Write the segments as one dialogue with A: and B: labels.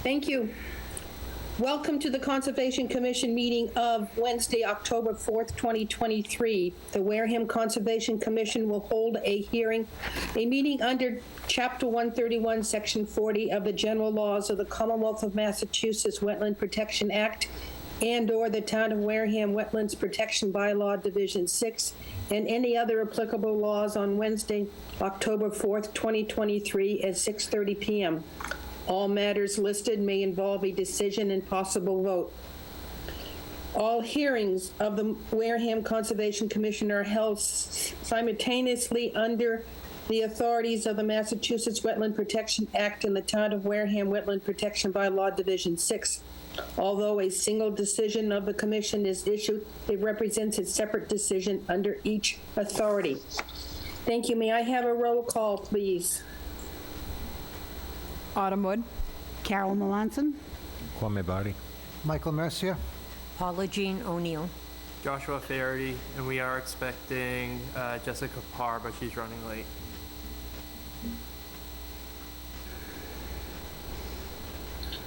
A: Thank you. Welcome to the Conservation Commission meeting of Wednesday, October 4th, 2023. The Wareham Conservation Commission will hold a meeting under Chapter 131, Section 40 of the General Laws of the Commonwealth of Massachusetts Wetland Protection Act and/or the Town of Wareham Wetlands Protection Bylaw Division 6 and any other applicable laws on Wednesday, October 4th, 2023 at 6:30 p.m. All matters listed may involve a decision and possible vote. All hearings of the Wareham Conservation Commission are held simultaneously under the authorities of the Massachusetts Wetland Protection Act and the Town of Wareham Wetland Protection Bylaw Division 6. Although a single decision of the commission is issued, it represents a separate decision under each authority. Thank you. May I have a roll call, please?
B: Autumn Wood.
C: Carol Melanson.
D: Kwame Bari.
E: Michael Mercier.
F: Paula Jean O'Neill.
G: Joshua Faherty, and we are expecting Jessica Parr, but she's running late.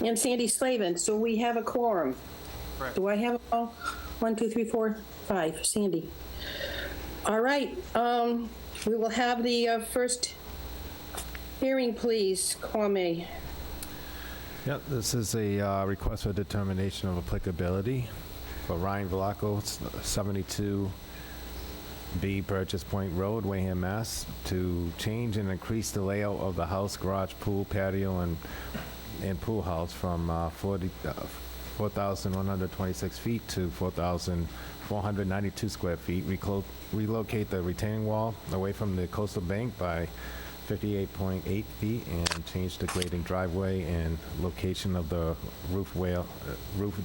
A: And Sandy Slavin. So we have a quorum.
G: Correct.
A: Do I have a call? 1, 2, 3, 4, 5. Sandy. All right. We will have the first hearing, please. Kwame.
D: Yep, this is a request for determination of applicability for Ryan Velacco, 72B Burgess Point Road, Wareham, Mass, to change and increase the layout of the house, garage, pool, patio, and pool house from 4,126 feet to 4,492 square feet. Relocate the retaining wall away from the coastal bank by 58.8 feet and change the grading driveway and location of the roof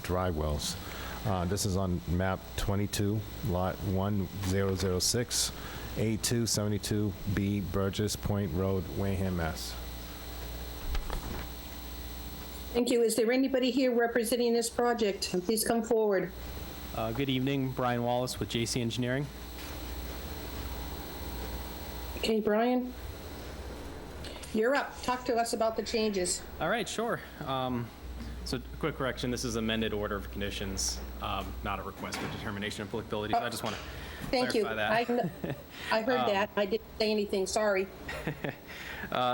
D: dry wells. This is on map 22, lot 1006, A2 72B Burgess Point Road, Wareham, Mass.
A: Thank you. Is there anybody here representing this project? Please come forward.
H: Good evening, Brian Wallace with JC Engineering.
A: Okay, Brian. You're up. Talk to us about the changes.
H: All right, sure. So quick correction, this is amended order of conditions, not a request for determination of applicability. So I just want to
A: Thank you.
H: clarify that.
A: I heard that. I didn't say anything. Sorry.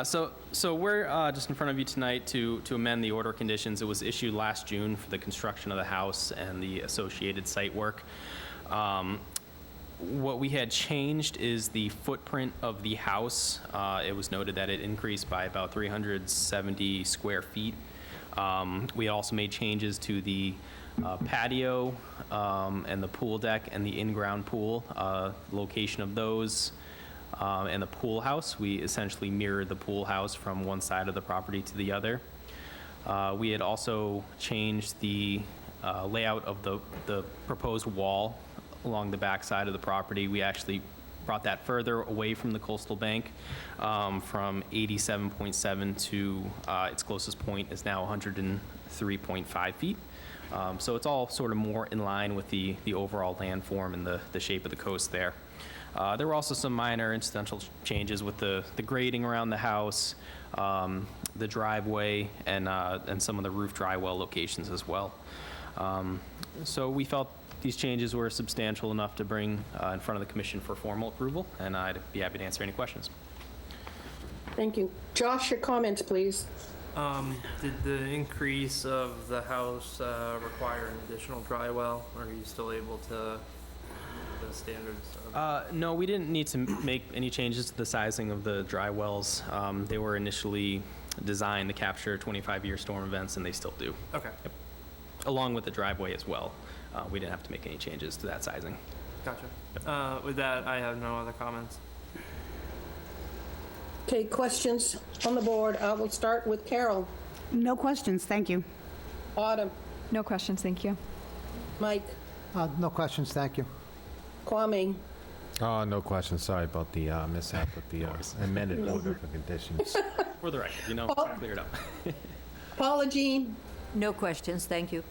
H: So we're just in front of you tonight to amend the order of conditions. It was issued last June for the construction of the house and the associated site work. What we had changed is the footprint of the house. It was noted that it increased by about 370 square feet. We also made changes to the patio and the pool deck and the in-ground pool, location of those, and the pool house. We essentially mirrored the pool house from one side of the property to the other. We had also changed the layout of the proposed wall along the back side of the property. We actually brought that further away from the coastal bank, from 87.7 to its closest point is now 103.5 feet. So it's all sort of more in line with the overall landform and the shape of the coast there. There were also some minor incidental changes with the grading around the house, the driveway, and some of the roof dry well locations as well. So we felt these changes were substantial enough to bring in front of the commission for formal approval, and I'd be happy to answer any questions.
A: Thank you. Josh, your comments, please.
G: Did the increase of the house require an additional dry well, or are you still able to meet the standards?
H: No, we didn't need to make any changes to the sizing of the dry wells. They were initially designed to capture 25-year storm events, and they still do.
G: Okay.
H: Yep. Along with the driveway as well. We didn't have to make any changes to that sizing.
G: Gotcha. With that, I have no other comments.
A: Okay, questions on the board. I will start with Carol.
C: No questions, thank you.
A: Autumn.
B: No questions, thank you.
A: Mike.
E: No questions, thank you.
A: Kwame.
D: Oh, no question. Sorry about the mishap with the amended order for conditions.
H: For the record, clear it up.
A: Paula Jean.
F: No questions, thank you.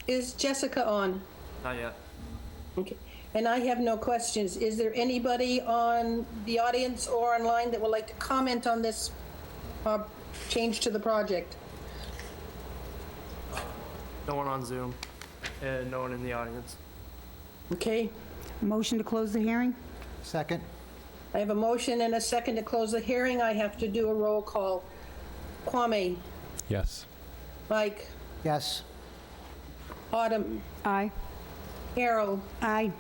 A: Is Jessica on?
G: Not yet.
A: Okay. And I have no questions. Is there anybody on the audience or online that would like to comment on this change to the project?
G: No one on Zoom, and no one in the audience.
A: Okay,
C: Motion to close the hearing?
E: Second?
A: I have a motion and a second to close the hearing. I have to do a roll call. Kwame,
D: Yes.
A: Mike,
E: Yes.
A: Autumn,
C: Aye.
A: Carol,
C: Aye.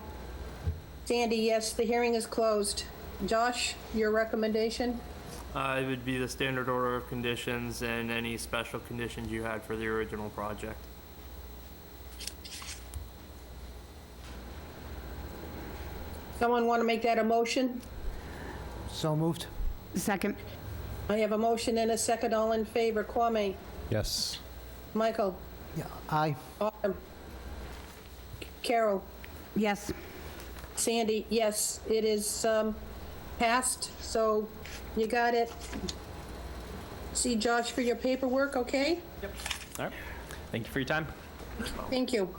A: Sandy, yes, the hearing is closed. Josh, your recommendation?
G: It would be the standard order of conditions and any special conditions you had for the original project.
A: Someone want to make that a motion?
E: So moved?
C: Second?
A: I have a motion and a second. All in favor. Kwame,
D: Yes.
A: Michael,
E: Yeah. Aye.
A: Autumn, Carol,
C: Yes.
A: Sandy, yes, it is passed, so you got it. See Josh for your paperwork, okay?
H: All right. Thank you for your time.
A: Thank you.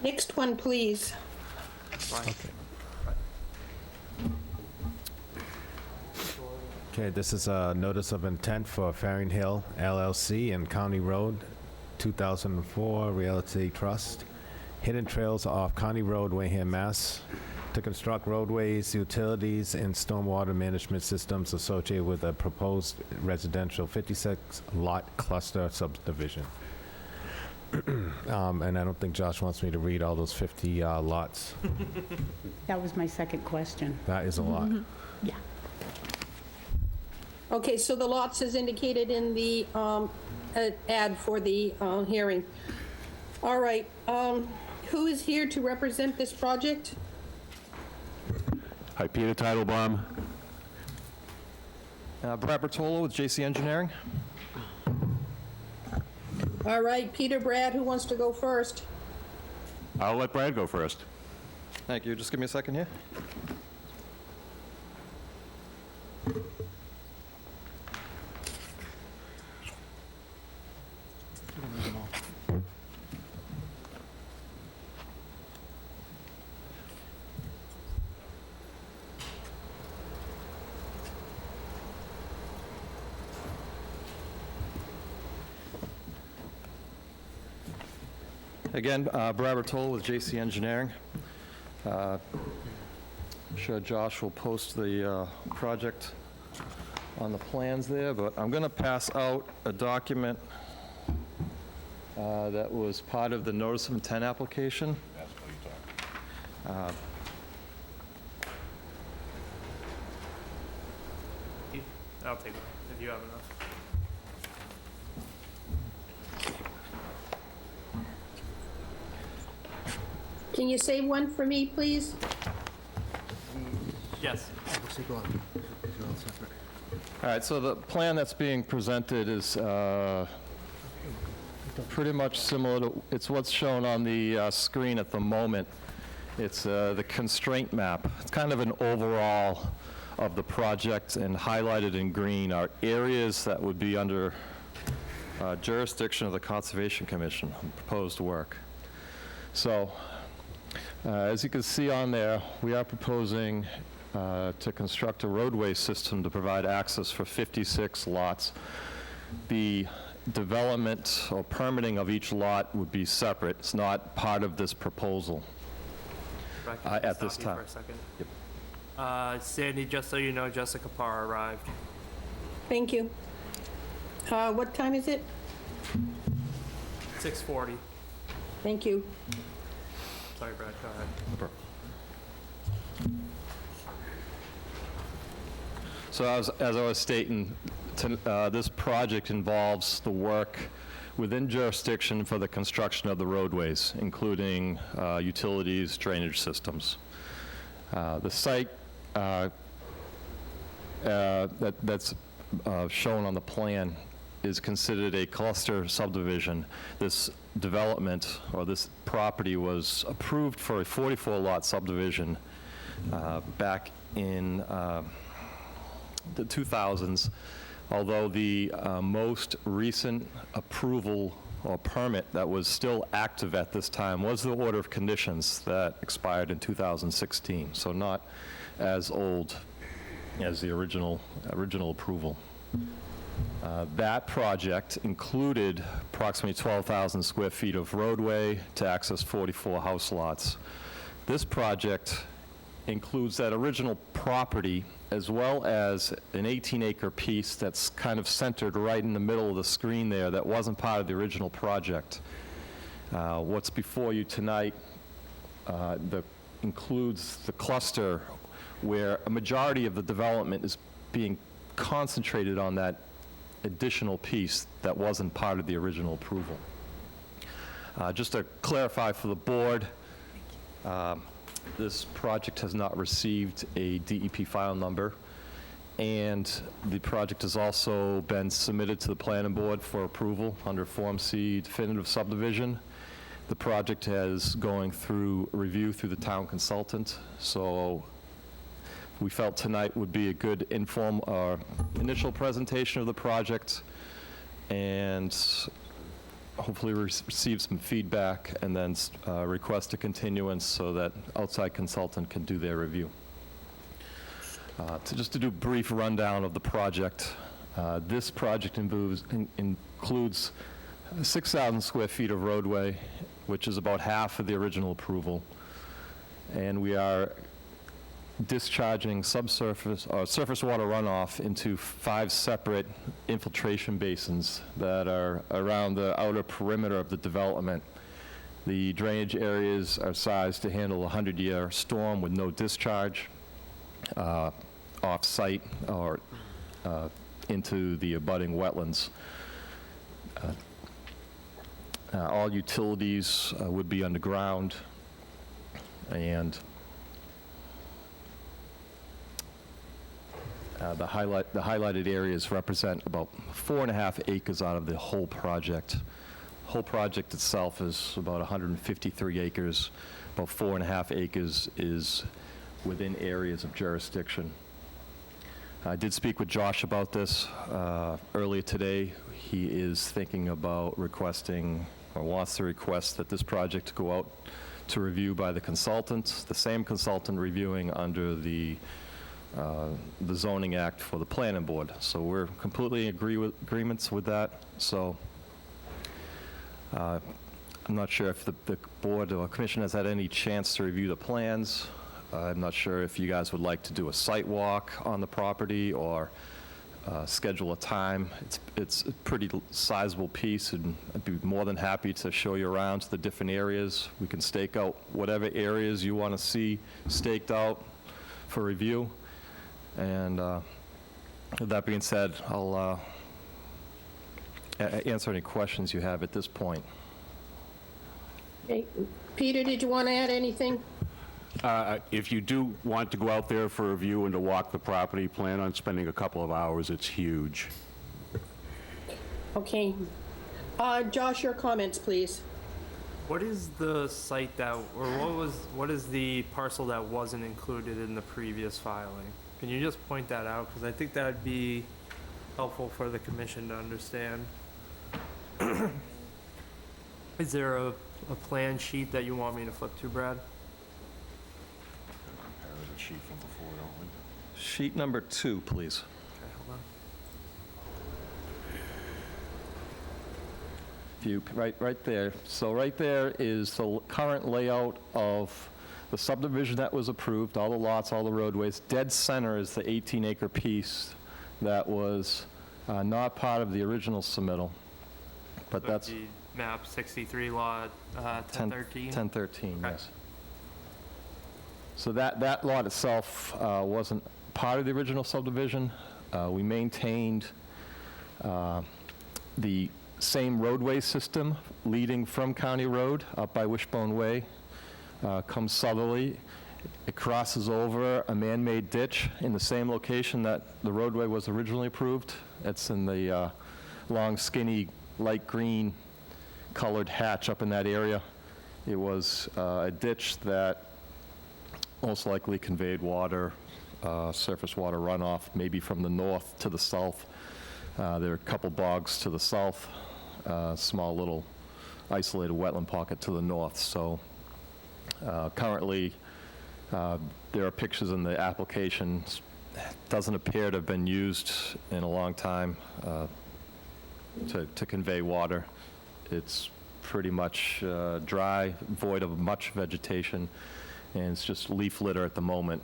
A: Next one, please.
D: Okay, this is a notice of intent for Faring Hill LLC and County Road, 2004 Realty Trust. Hidden Trails off County Road, Wareham, Mass. To construct roadways, utilities, and stormwater management systems associated with a proposed residential 56-lot cluster subdivision. And I don't think Josh wants me to read all those 50 lots.
C: That was my second question.
D: That is a lot.
C: Yeah.
A: Okay, so the lots is indicated in the ad for the hearing. All right, who is here to represent this project?
B: Hi, Peter Titlebaum.
I: Brad Bertolo with JC Engineering.
A: All right, Peter, Brad, who wants to go first?
B: I'll let Brad go first.
I: Thank you. Just give me a second here. Again, Brad Bertolo with JC Engineering. I'm sure Josh will post the project on the plans there, but I'm going to pass out a document that was part of the notice of intent application.
G: I'll take one if you have enough.
A: Can you save one for me, please?
G: Yes.
I: All right, so the plan that's being presented is pretty much similar to, it's what's shown on the screen at the moment. It's the constraint map. It's kind of an overall of the project, and highlighted in green are areas that would be under jurisdiction of the Conservation Commission, proposed work. So, as you can see on there, we are proposing to construct a roadway system to provide access for 56 lots. The development or permitting of each lot would be separate. It's not part of this proposal
G: Brad, can I
I: at this
G: stop you
I: time.
G: for a second?
I: Yep.
G: Sandy, just so you know, Jessica Parr arrived.
A: Thank you. What time is it?
G: 6:40.
A: Thank you.
G: Sorry, Brad, go ahead.
I: So as I was stating, this project involves the work within jurisdiction for the construction of the roadways, including utilities, drainage systems. The site that's shown on the plan is considered a cluster subdivision. This development, or this property, was approved for a 44-lot subdivision back in the 2000s, although the most recent approval or permit that was still active at this time was the order of conditions that expired in 2016, so not as old as the original approval. That project included approximately 12,000 square feet of roadway to access 44 house lots. This project includes that original property as well as an 18-acre piece that's kind of centered right in the middle of the screen there that wasn't part of the original project. What's before you tonight includes the cluster where a majority of the development is being concentrated on that additional piece that wasn't part of the original approval. Just to clarify for the board, this project has not received a DEP file number, and the project has also been submitted to the planning board for approval under Form C definitive subdivision. The project is going through review through the town consultant, so we felt tonight would be a good initial presentation of the project, and hopefully receive some feedback, and then request a continuance so that outside consultant can do their review. Just to do a brief rundown of the project, this project includes 6,000 square feet of roadway, which is about half of the original approval, and we are discharging subsurface or surface water runoff into 5 separate infiltration basins that are around the outer perimeter of the development. The drainage areas are sized to handle a 100-year storm with no discharge off-site or into the abutting wetlands. All utilities would be underground, and the highlighted areas represent about 4.5 acres out of the whole project. The whole project itself is about 153 acres. About 4.5 acres is within areas of jurisdiction. I did speak with Josh about this earlier today. He is thinking about requesting, or wants to request, that this project go out to review by the consultant, the same consultant reviewing under the Zoning Act for the Planning Board. So we're completely in agreements with that. So I'm not sure if the board or commission has had any chance to review the plans. I'm not sure if you guys would like to do a site walk on the property or schedule a time. It's a pretty sizable piece, and I'd be more than happy to show you around to the different areas. We can stake out whatever areas you want to see staked out for review. And with that being said, I'll answer any questions you have at this point.
A: Okay. Peter, did you want to add anything?
B: If you do want to go out there for a review and to walk the property, plan on spending a couple of hours. It's huge.
A: Okay. Josh, your comments, please.
G: What is the site that, or what is the parcel that wasn't included in the previous filing? Can you just point that out? Because I think that'd be helpful for the commission to understand. Is there a plan sheet that you want me to flip to, Brad?
I: Sheet number 2, please.
G: Okay, hold on.
I: If you, right there. So right there is the current layout of the subdivision that was approved, all the lots, all the roadways. Dead center is the 18-acre piece that was not part of the original submittal. But that's
G: The map 63 lot 1013?
I: 1013,
G: Okay.
I: yes. So that lot itself wasn't part of the original subdivision. We maintained the same roadway system leading from County Road up by Wishbone Way, comes southerly. It crosses over a man-made ditch in the same location that the roadway was originally approved. It's in the long, skinny, light green colored hatch up in that area. It was a ditch that most likely conveyed water, surface water runoff, maybe from the north to the south. There are a couple bogs to the south, small little isolated wetland pocket to the north. So currently, there are pictures in the application doesn't appear to have been used in a long time to convey water. It's pretty much dry, void of much vegetation, and it's just leaf litter at the moment.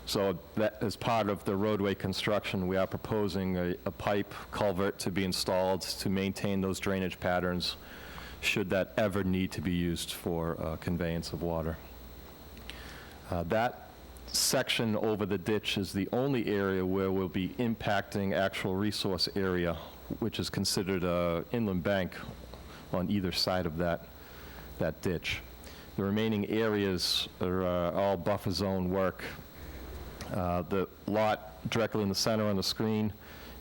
I: So that, as part of the roadway construction, we are proposing a pipe culvert to be installed to maintain those drainage patterns should that ever need to be used for conveyance of water. That section over the ditch is the only area where we'll be impacting actual resource area, which is considered an inland bank on either side of that ditch. The remaining areas are all buffer zone work. The lot directly in the center on the screen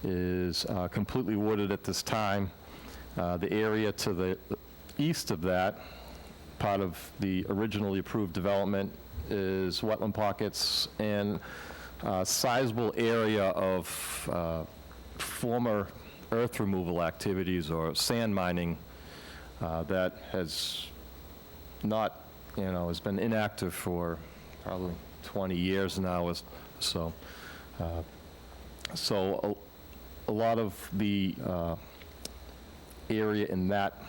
I: is completely wooded at this time. The area to the east of that, part of the originally approved development, is wetland pockets and a sizable area of former earth removal activities or sand mining that has not, has been inactive for probably 20 years now. So a lot of the area in that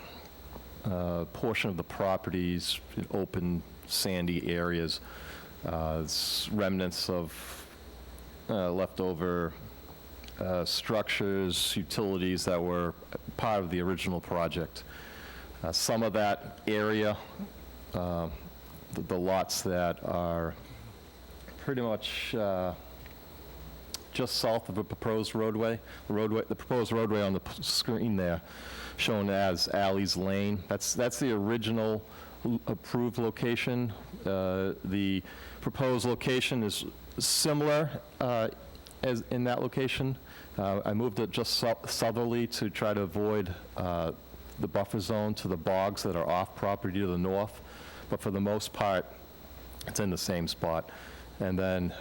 I: portion of the properties, open, sandy areas, remnants of leftover structures, utilities that were part of the original project. Some of that area, the lots that are pretty much just south of a proposed roadway. The proposed roadway on the screen there, shown as Alley's Lane. That's the original approved location. The proposed location is similar as in that location. I moved it just southerly to try to avoid the buffer zone to the bogs that are off property to the north, but for the most part, it's in the same spot. And then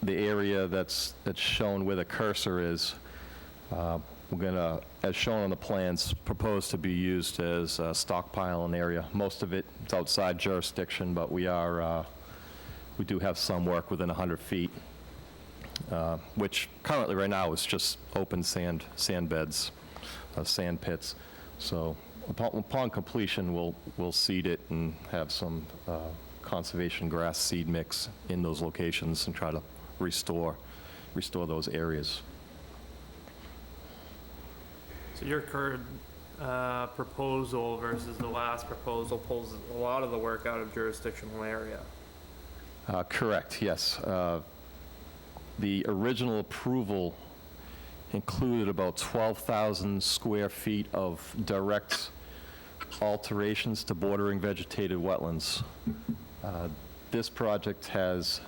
I: the area that's shown where the cursor is, we're gonna, as shown on the plans, propose to be used as a stockpiling area. Most of it is outside jurisdiction, but we do have some work within 100 feet, which currently right now is just open sand beds, sand pits. So upon completion, we'll seed it and have some conservation grass seed mix in those locations and try to restore those areas.
G: So your current proposal versus the last proposal pulls a lot of the work out of jurisdictional area.
I: Correct, yes. The original approval included about 12,000 square feet of direct alterations to bordering vegetated wetlands. This project has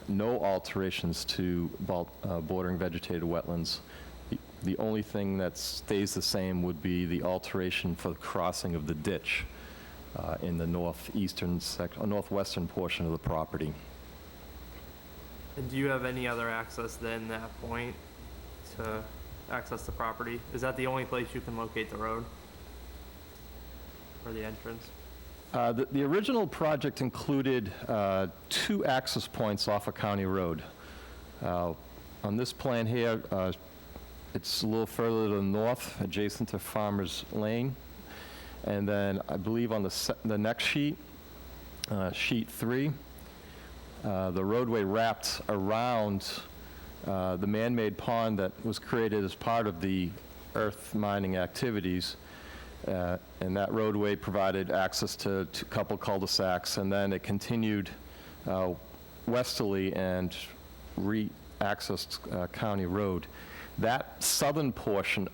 I: no alterations to bordering vegetated wetlands. The only thing that stays the same would be the alteration for the crossing of the ditch in the northwestern portion of the property.
G: And do you have any other access than that point to access the property? Is that the only place you can locate the road? Or the entrance?
I: The original project included 2 access points off a county road. On this plan here, it's a little further to the north, adjacent to Farmers Lane. And then I believe on the next sheet, sheet 3, the roadway wrapped around the man-made pond that was created as part of the earth mining activities. And that roadway provided access to a couple cul-de-sacs, and then it continued westerly and re-accessed County Road. That southern portion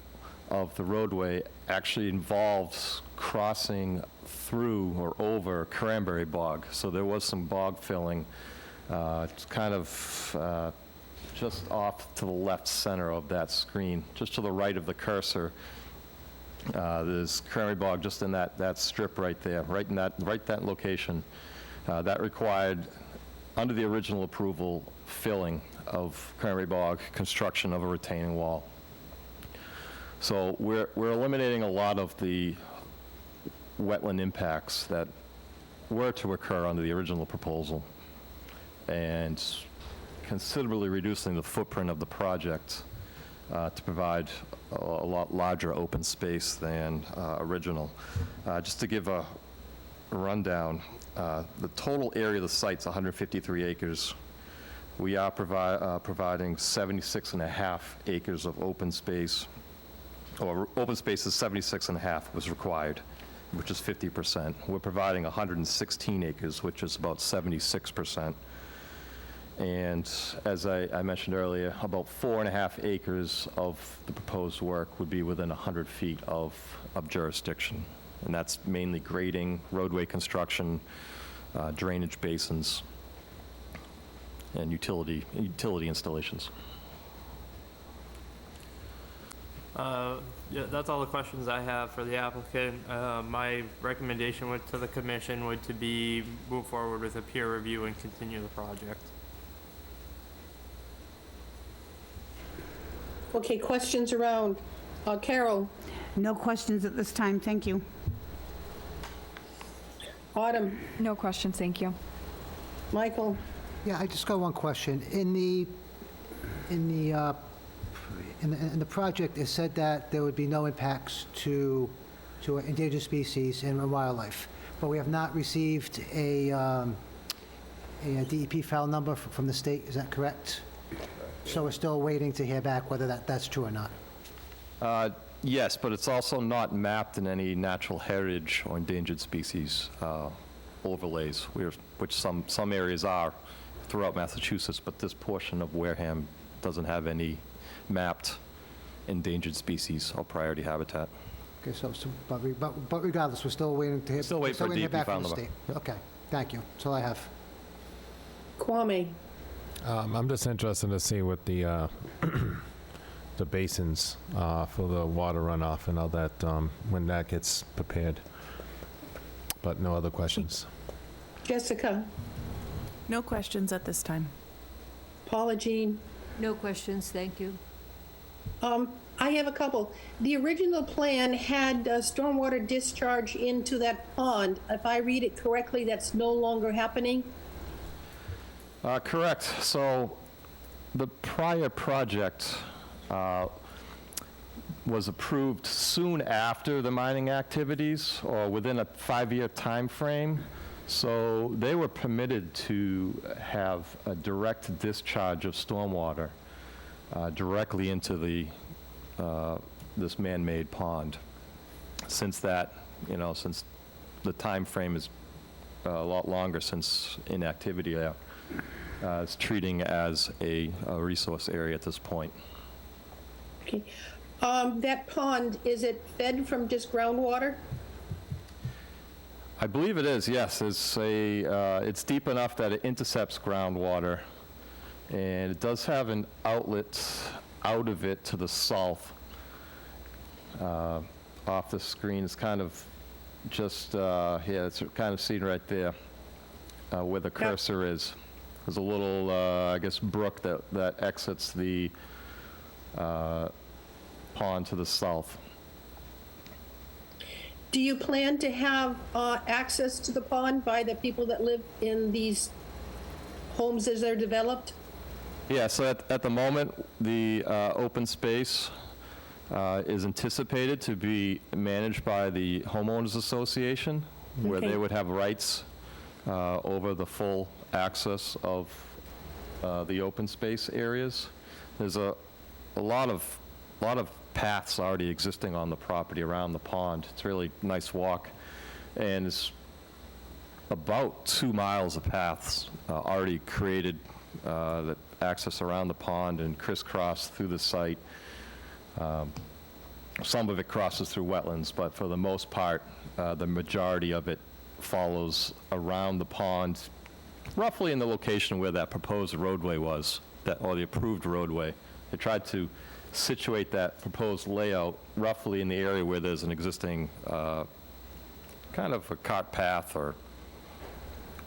I: of the roadway actually involves crossing through or over cranberry bog, so there was some bog filling. It's kind of just off to the left center of that screen, just to the right of the cursor. There's cranberry bog just in that strip right there, right in that location. That required, under the original approval, filling of cranberry bog, construction of a retaining wall. So we're eliminating a lot of the wetland impacts that were to occur under the original proposal. And considerably reducing the footprint of the project to provide a lot larger open space than original. Just to give a rundown, the total area of the site's 153 acres. We are providing 76 and a half acres of open space, or open space is 76 and a half was required, which is 50%. We're providing 116 acres, which is about 76%. And as I mentioned earlier, about 4.5 acres of the proposed work would be within 100 feet of jurisdiction. And that's mainly grading, roadway construction, drainage basins, and utility installations.
G: Yeah, that's all the questions I have for the applicant. My recommendation to the commission would to be move forward with a peer review and continue the project.
A: Okay, questions around? Carol?
C: No questions at this time, thank you.
A: Autumn?
J: No questions, thank you.
A: Michael?
E: Yeah, I just got one question. In the project, it said that there would be no impacts to endangered species and wildlife, but we have not received a DEP file number from the state, is that correct? So we're still waiting to hear back whether that's true or not.
I: Yes, but it's also not mapped in any natural heritage or endangered species overlays, which some areas are throughout Massachusetts, but this portion of Wareham doesn't have any mapped endangered species or priority habitat.
E: Okay, but regardless, we're still waiting to hear.
I: Still waiting for
E: to hear
I: DEP
E: back
I: file
E: from the
I: number.
E: state. Okay, thank you. That's all I have.
A: Kwame?
D: I'm just interested to see what the basins for the water runoff and all that, when that gets prepared. But no other questions.
A: Jessica?
J: No questions at this time.
A: Paula Jean?
F: No questions, thank you.
A: I have a couple. The original plan had stormwater discharge into that pond. If I read it correctly, that's no longer happening?
I: Correct. So the prior project was approved soon after the mining activities, or within a 5-year time frame. So they were permitted to have a direct discharge of stormwater directly into this man-made pond. Since that, since the time frame is a lot longer since inactivity there, it's treating as a resource area at this point.
A: Okay. That pond, is it fed from just groundwater?
I: I believe it is, yes. It's deep enough that it intercepts groundwater, and it does have an outlet out of it to the south. Off the screen, it's kind of just, it's kind of seen right there where the cursor is. There's a little, I guess, brook that exits the pond to the south.
A: Do you plan to have access to the pond by the people that live in these homes as they're developed?
I: Yeah, so at the moment, the open space is anticipated to be managed by the homeowners association, where
A: Okay.
I: they would have rights over the full access of the open space areas. There's a lot of paths already existing on the property around the pond. It's a really nice walk, and it's about 2 miles of paths already created that access around the pond and crisscross through the site. Some of it crosses through wetlands, but for the most part, the majority of it follows around the pond, roughly in the location where that proposed roadway was, or the approved roadway. They tried to situate that proposed layout roughly in the area where there's an existing kind of a cart path or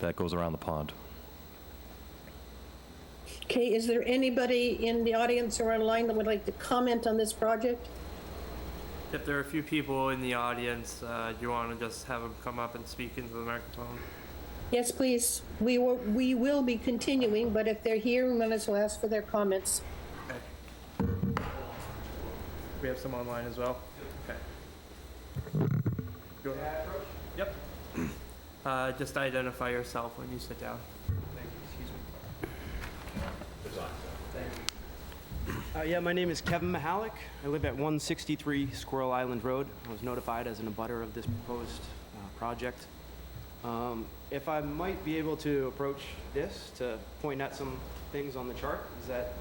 I: that goes around the pond.
A: Okay, is there anybody in the audience or online that would like to comment on this project?
G: If there are a few people in the audience, do you want to just have them come up and speak into the microphone?
A: Yes, please. We will be continuing, but if they're here, we might as well ask for their comments.
G: We have some online as well? Okay. Go ahead. Yep. Just identify yourself when you sit down. Thank you, excuse me.
K: Yeah, my name is Kevin Mahalik. I live at 163 Squirrel Island Road. I was notified as an abutter of this proposed project. If I might be able to approach this to point at some things on the chart, is that?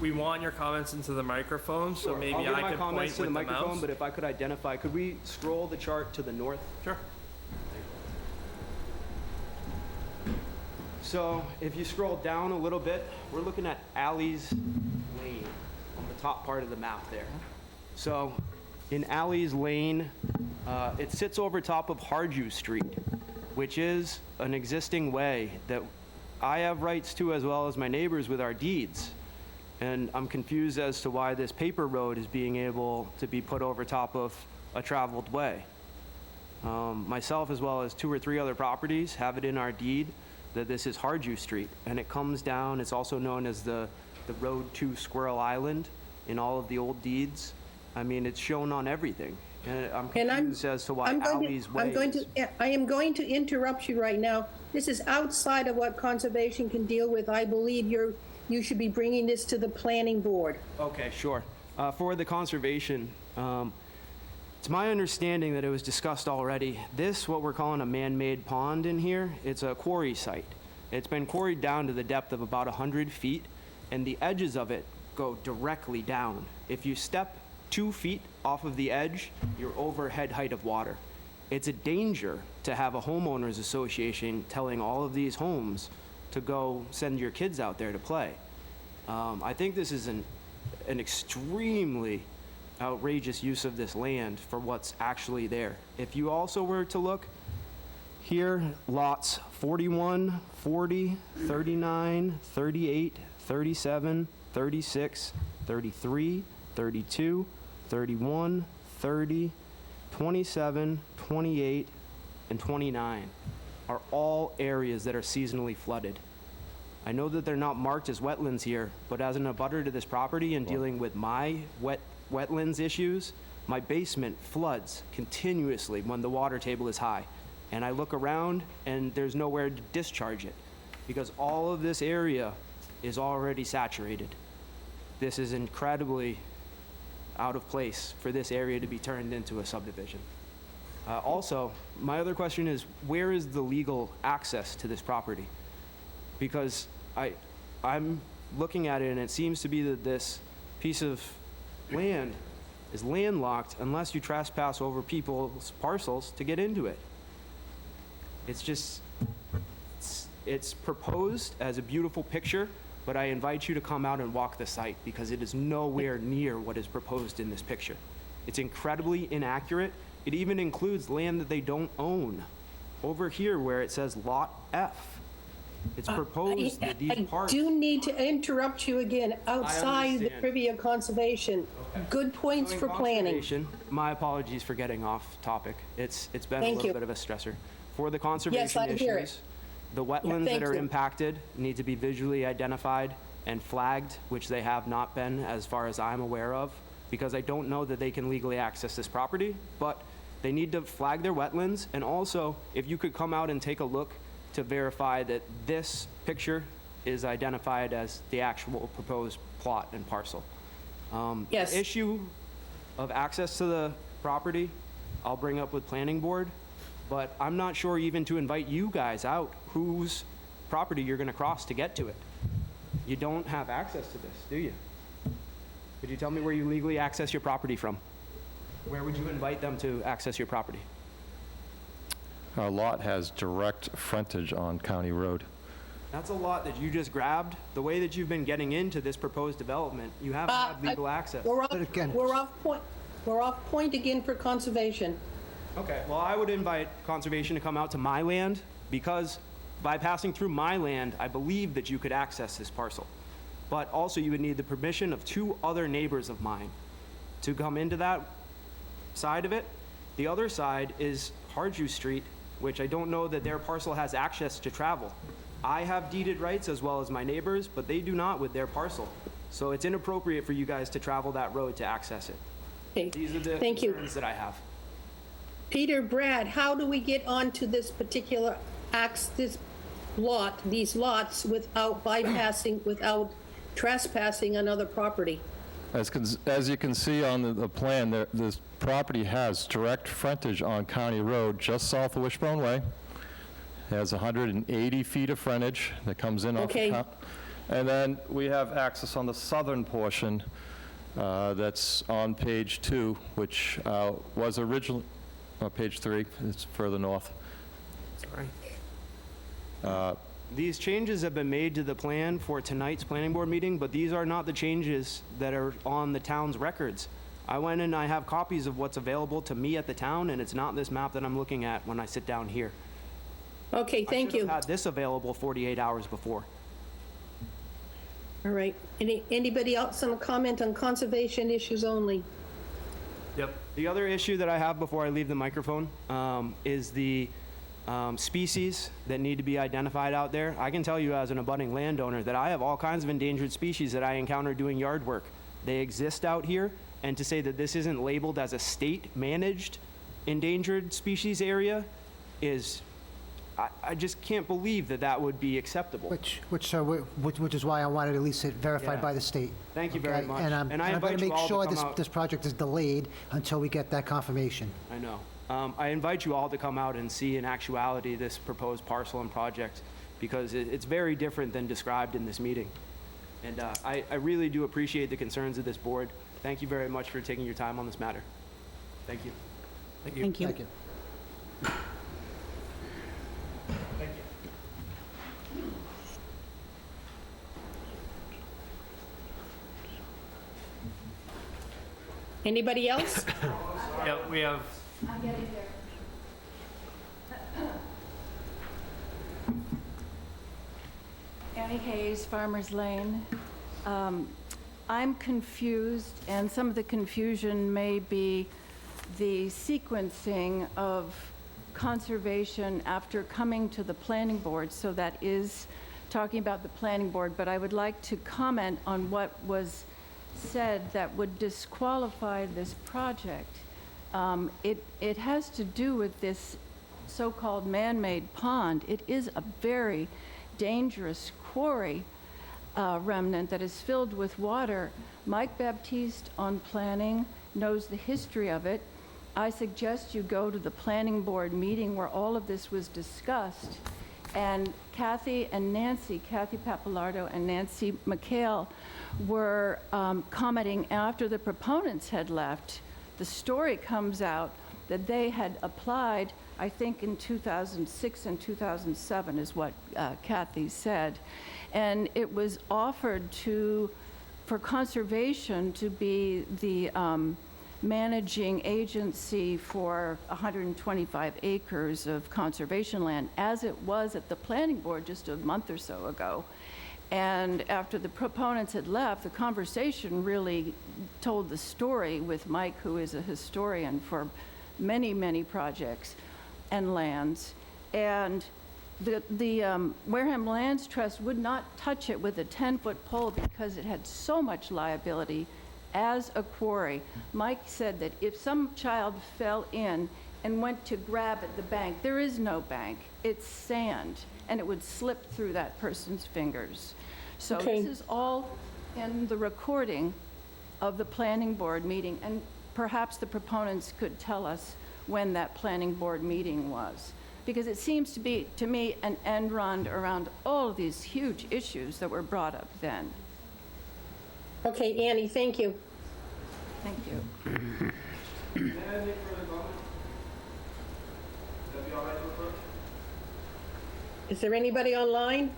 G: We want your comments into the microphone, so
K: Sure.
G: maybe
K: I'll get
G: I
K: my
G: could
K: comments
G: point
K: to the
G: with the
K: microphone,
G: mouse.
K: but if I could identify, could we scroll the chart to the north?
G: Sure.
K: So if you scroll down a little bit, we're looking at Alley's Lane on the top part of the map there. So in Alley's Lane, it sits over top of Harju Street, which is an existing way that I have rights to as well as my neighbors with our deeds. And I'm confused as to why this paper road is being able to be put over top of a traveled way. Myself, as well as 2 or 3 other properties, have it in our deed that this is Harju Street, and it comes down, it's also known as the road to Squirrel Island in all of the old deeds. I mean, it's shown on everything, and I'm
A: And
K: confused as to why Alley's Way
A: I am going to interrupt you right now. This is outside of what conservation can deal with. I believe you should be bringing this to the planning board.
K: Okay, sure. For the conservation, it's my understanding that it was discussed already. This, what we're calling a man-made pond in here, it's a quarry site. It's been quarried down to the depth of about 100 feet, and the edges of it go directly down. If you step 2 feet off of the edge, you're over head height of water. It's a danger to have a homeowners association telling all of these homes to go send your kids out there to play. I think this is an extremely outrageous use of this land for what's actually there. If you also were to look here, lots 41, 40, 39, 38, 37, 36, 33, 32, 31, 30, 27, 28, and 29 are all areas that are seasonally flooded. I know that they're not marked as wetlands here, but as an abutter to this property and dealing with my wetlands issues, my basement floods continuously when the water table is high. And I look around and there's nowhere to discharge it because all of this area is already saturated. This is incredibly out of place for this area to be turned into a subdivision. Also, my other question is, where is the legal access to this property? Because I'm looking at it and it seems to be that this piece of land is landlocked unless you trespass over people's parcels to get into it. It's just, it's proposed as a beautiful picture, but I invite you to come out and walk the site because it is nowhere near what is proposed in this picture. It's incredibly inaccurate. It even includes land that they don't own. Over here where it says Lot F, it's proposed that these parts...
A: I do need to interrupt you again outside the
K: understand.
A: trivia conversation. Good points for planning.
K: Conservation, my apologies for getting off topic. It's been a
A: Thank
K: little
A: you.
K: bit of a stressor. For the conservation
A: I hear it.
K: issues, the wetlands
A: thank
K: that are
A: you.
K: impacted need to be visually identified and flagged, which they have not been as far as I'm aware of, because I don't know that they can legally access this property, but they need to flag their wetlands. And also, if you could come out and take a look to verify that this picture is identified as the actual proposed plot and parcel.
A: Yes.
K: The issue of access to the property, I'll bring up with planning board, but I'm not sure even to invite you guys out whose property you're gonna cross to get to it. You don't have access to this, do you? Could you tell me where you legally access your property from? Where would you invite them to access your property?
I: Our lot has direct frontage on County Road.
K: That's a lot that you just grabbed. The way that you've been getting into this proposed development, you haven't had legal access.
A: We're
E: But again-
A: off point. We're off point again for conservation.
K: Okay, well, I would invite conservation to come out to my land because by passing through my land, I believe that you could access this parcel. But also you would need the permission of 2 other neighbors of mine to come into that side of it. The other side is Harju Street, which I don't know that their parcel has access to travel. I have deeded rights as well as my neighbors, but they do not with their parcel. So it's inappropriate for you guys to travel that road to access it.
A: Okay,
K: These are the
A: thank you.
K: concerns that I have.
A: Peter, Brad, how do we get onto this particular these lots without bypassing, without trespassing another property?
I: As you can see on the plan, this property has direct frontage on County Road, just south of Wishbone Way. It has 180 feet of frontage that comes in off
A: Okay.
I: the and then we have access on the southern portion that's on page 2, which was originally, page 3, it's further north.
K: Sorry. These changes have been made to the plan for tonight's planning board meeting, but these are not the changes that are on the town's records. I went and I have copies of what's available to me at the town, and it's not this map that I'm looking at when I sit down here.
A: Okay, thank
K: I should
A: you.
K: have had this available 48 hours before.
A: All right. Anybody else want to comment on conservation issues only?
K: Yep. The other issue that I have before I leave the microphone is the species that need to be identified out there. I can tell you as an abutting landowner that I have all kinds of endangered species that I encounter doing yard work. They exist out here, and to say that this isn't labeled as a state-managed endangered species area is, I just can't believe that that would be acceptable.
E: Which is why I wanted at least it verified
K: Yeah.
E: by the state.
K: Thank you very
E: Okay?
K: much.
E: And I'm
K: And I
E: going
K: invite
E: to
K: you
E: make
K: all to
E: sure
K: come out.
E: this project is delayed until we get that confirmation.
K: I know. I invite you all to come out and see in actuality this proposed parcel and project, because it's very different than described in this meeting. And I really do appreciate the concerns of this board. Thank you very much for taking your time on this matter. Thank you.
C: Thank you.
E: Thank you.
K: Thank you.
A: Anybody else?
G: Yep, we have,
J: Annie Hayes, Farmers Lane. I'm confused, and some of the confusion may be the sequencing of conservation after coming to the planning board, so that is talking about the planning board, but I would like to comment on what was said that would disqualify this project. It has to do with this so-called man-made pond. It is a very dangerous quarry remnant that is filled with water. Mike Baptiste on planning knows the history of it. I suggest you go to the planning board meeting where all of this was discussed. And Kathy Papalardo and Nancy McHale were commenting after the proponents had left. The story comes out that they had applied, I think in 2006 and 2007 is what Kathy said. And it was offered for conservation to be the managing agency for 125 acres of conservation land, as it was at the planning board just a month or so ago. And after the proponents had left, the conversation really told the story with Mike, who is a historian for many, many projects and lands. And the Wareham Lands Trust would not touch it with a 10-foot pole because it had so much liability as a quarry. Mike said that if some child fell in and went to grab at the bank, there is no bank, it's sand, and it would slip through that person's fingers. So
A: Okay.
J: this is all in the recording of the planning board meeting, and perhaps the proponents could tell us when that planning board meeting was. Because it seems to be, to me, an end run around all of these huge issues that were brought up then.
A: Okay, Annie, thank you.
J: Thank you.
K: May I make further comment? Would that be all right real quick?
A: Is there anybody online?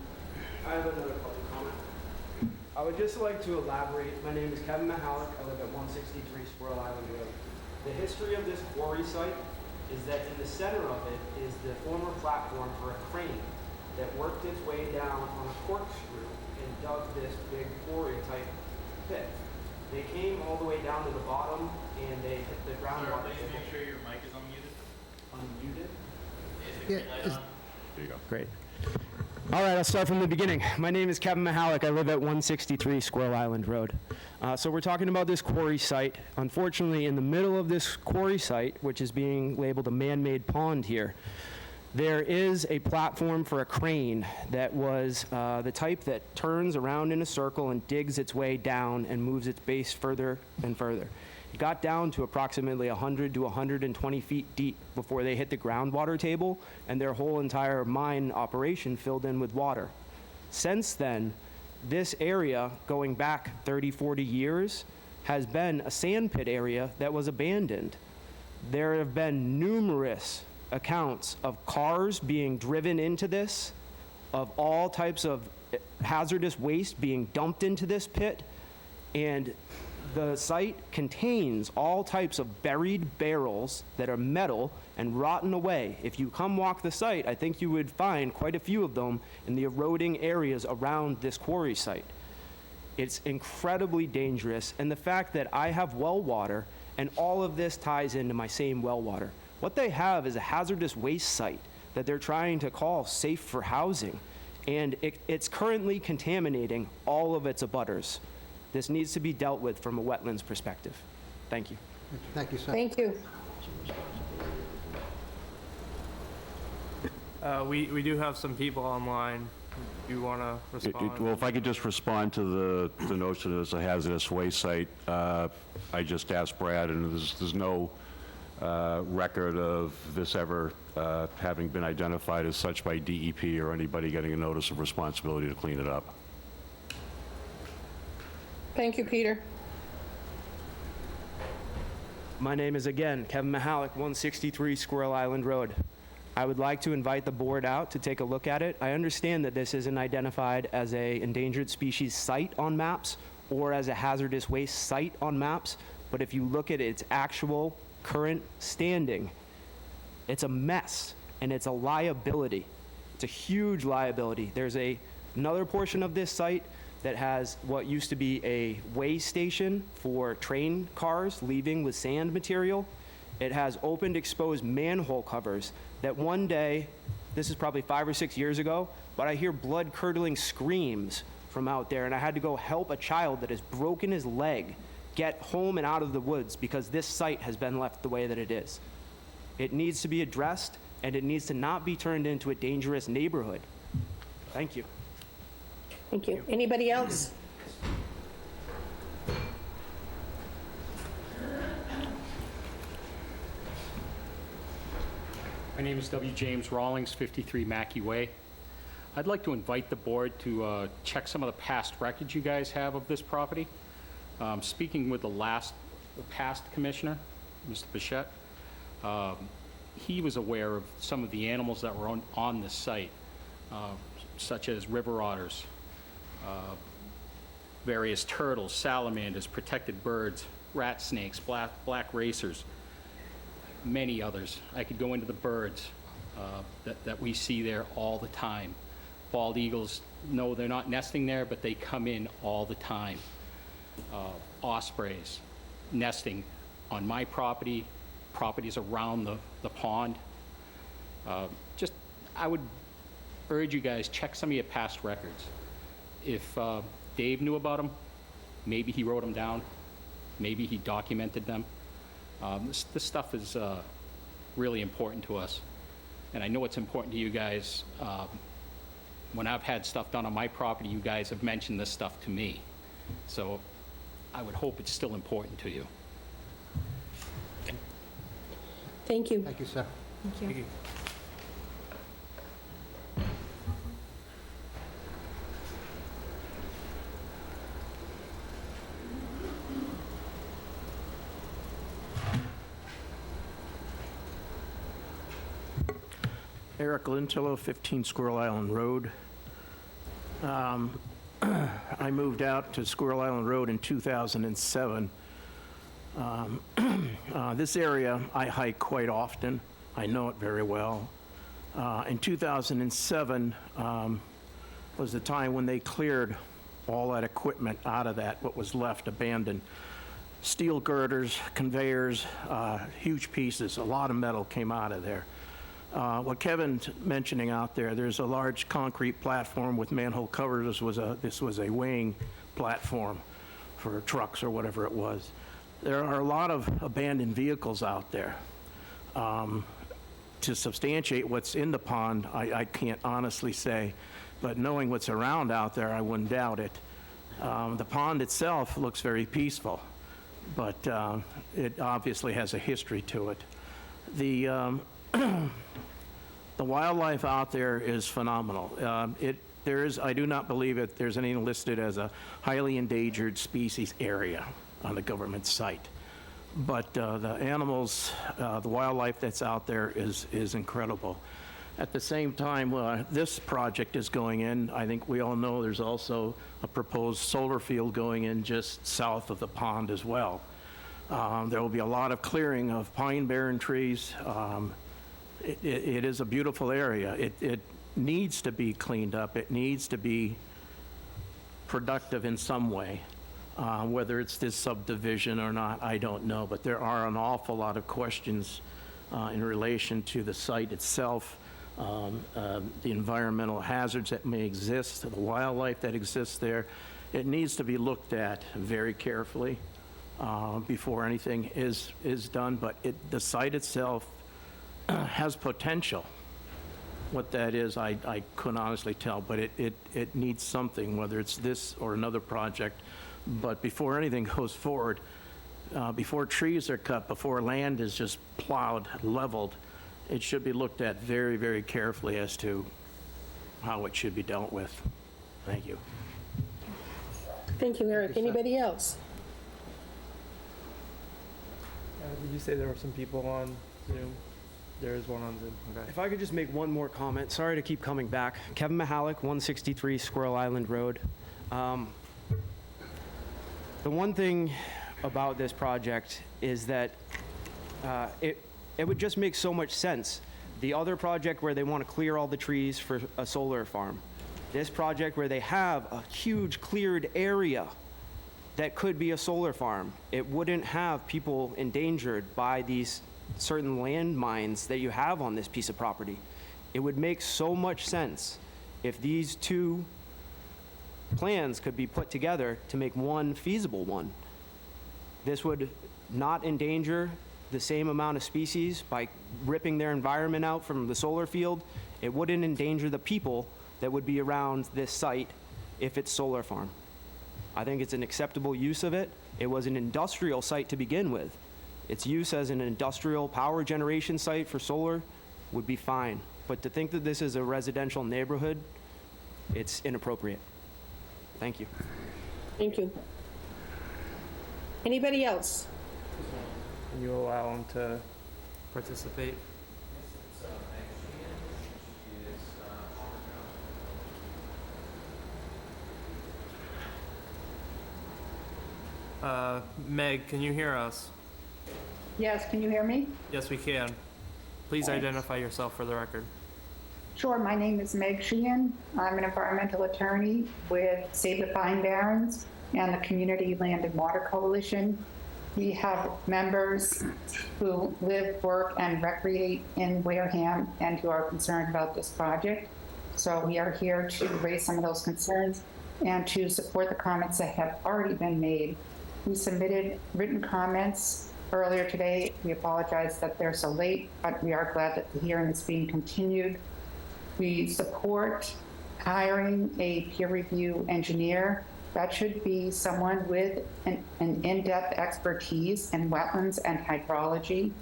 K: I have another public comment. I would just like to elaborate. My name is Kevin Mahalik. I live at 163 Squirrel Island Road. The history of this quarry site is that in the center of it is the former platform for a crane that worked its way down on a corkscrew and dug this big quarry-type pit. They came all the way down to the bottom and they hit the groundwater.
H: Please make sure your mic is unmuted.
K: Unmuted?
E: Yeah,
K: Great. All right, I'll start from the beginning. My name is Kevin Mahalik. I live at 163 Squirrel Island Road. So we're talking about this quarry site. Unfortunately, in the middle of this quarry site, which is being labeled a man-made pond here, there is a platform for a crane that was the type that turns around in a circle and digs its way down and moves its base further and further. It got down to approximately 100 to 120 feet deep before they hit the groundwater table, and their whole entire mine operation filled in with water. Since then, this area, going back 30, 40 years, has been a sand pit area that was abandoned. There have been numerous accounts of cars being driven into this, of all types of hazardous waste being dumped into this pit, and the site contains all types of buried barrels that are metal and rotten away. If you come walk the site, I think you would find quite a few of them in the eroding areas around this quarry site. It's incredibly dangerous, and the fact that I have well water and all of this ties into my same well water. What they have is a hazardous waste site that they're trying to call safe for housing, and it's currently contaminating all of its abutters. This needs to be dealt with from a wetlands perspective. Thank you.
E: thank you, sir.
A: Thank you.
G: We do have some people online. Do you want to respond?
B: Well, if I could just respond to the notion that it's a hazardous waste site, I just asked Brad, and there's no record of this ever having been identified as such by DEP or anybody getting a notice of responsibility to clean it up.
A: Thank you, Peter.
K: My name is, again, Kevin Mahalik, 163 Squirrel Island Road. I would like to invite the board out to take a look at it. I understand that this isn't identified as a endangered species site on maps or as a hazardous waste site on maps, but if you look at its actual current standing, it's a mess, and it's a liability. It's a huge liability. There's another portion of this site that has what used to be a weigh station for train cars leaving with sand material. It has opened exposed manhole covers that one day, this is probably 5 or 6 years ago, but I hear blood-curdling screams from out there, and I had to go help a child that has broken his leg get home and out of the woods because this site has been left the way that it is. It needs to be addressed, and it needs to not be turned into a dangerous neighborhood. Thank you.
A: Thank you. Anybody else?
L: My name is W. James Rawlings, 53 Mackey Way. I'd like to invite the board to check some of the past records you guys have of this property. Speaking with the past commissioner, Mr. Bichette, he was aware of some of the animals that were on this site, such as river otters, various turtles, salamanders, protected birds, rat snakes, black racers, many others. I could go into the birds that we see there all the time. Bald eagles, no, they're not nesting there, but they come in all the time. Ospreys nesting on my property, properties around the pond. I would urge you guys, check some of your past records. If Dave knew about them, maybe he wrote them down, maybe he documented them. This stuff is really important to us, and I know it's important to you guys. When I've had stuff done on my property, you guys have mentioned this stuff to me, so I would hope it's still important to you.
A: Thank you.
E: Thank you, sir.
A: Thank you.
M: Eric Lintillo, 15 Squirrel Island Road. I moved out to Squirrel Island Road in 2007. This area I hike quite often. I know it very well. In 2007 was the time when they cleared all that equipment out of that, what was left abandoned. Steel girders, conveyors, huge pieces, a lot of metal came out of there. What Kevin's mentioning out there, there's a large concrete platform with manhole covers. This was a weighing platform for trucks or whatever it was. There are a lot of abandoned vehicles out there. To substantiate what's in the pond, I can't honestly say, but knowing what's around out there, I wouldn't doubt it. The pond itself looks very peaceful, but it obviously has a history to it. The wildlife out there is phenomenal. I do not believe there's anything listed as a highly endangered species area on the government site. But the animals, the wildlife that's out there is incredible. At the same time, this project is going in. I think we all know there's also a proposed solar field going in just south of the pond as well. There will be a lot of clearing of pine barren trees. It is a beautiful area. It needs to be cleaned up. It needs to be productive in some way. Whether it's this subdivision or not, I don't know, but there are an awful lot of questions in relation to the site itself, the environmental hazards that may exist, the wildlife that exists there. It needs to be looked at very carefully before anything is done, but the site itself has potential. What that is, I couldn't honestly tell, but it needs something, whether it's this or another project. But before anything goes forward, before trees are cut, before land is just plowed, leveled, it should be looked at very, very carefully as to how it should be dealt with. Thank you.
A: Thank you, Eric. Anybody else?
G: Did you say there were some people on Zoom? There is one on Zoom. Okay.
K: If I could just make one more comment. Sorry to keep coming back. Kevin Mahalik, 163 Squirrel Island Road. The one thing about this project is that it would just make so much sense. The other project where they want to clear all the trees for a solar farm. This project where they have a huge cleared area that could be a solar farm. It wouldn't have people endangered by these certain landmines that you have on this piece of property. It would make so much sense if these two plans could be put together to make one feasible one. This would not endanger the same amount of species by ripping their environment out from the solar field. It wouldn't endanger the people that would be around this site if it's solar farm. I think it's an acceptable use of it. It was an industrial site to begin with. Its use as an industrial power generation site for solar would be fine. But to think that this is a residential neighborhood, it's inappropriate. Thank you.
A: Thank you. Anybody else?
G: Can you allow them to participate? Meg, can you hear us?
N: Yes, can you hear me?
G: Yes, we can. Please
N: Thanks.
G: identify yourself for the record.
N: Sure, my name is Meg Sheehan. I'm an environmental attorney with Save the Pine Barrens and the Community Land and Water Coalition. We have members who live, work, and recreate in Wareham and who are concerned about this project. So we are here to raise some of those concerns and to support the comments that have already been made. We submitted written comments earlier today. We apologize that they're so late, but we are glad that the hearing is being continued. We support hiring a peer review engineer. That should be someone with an in-depth expertise in wetlands and hydrology.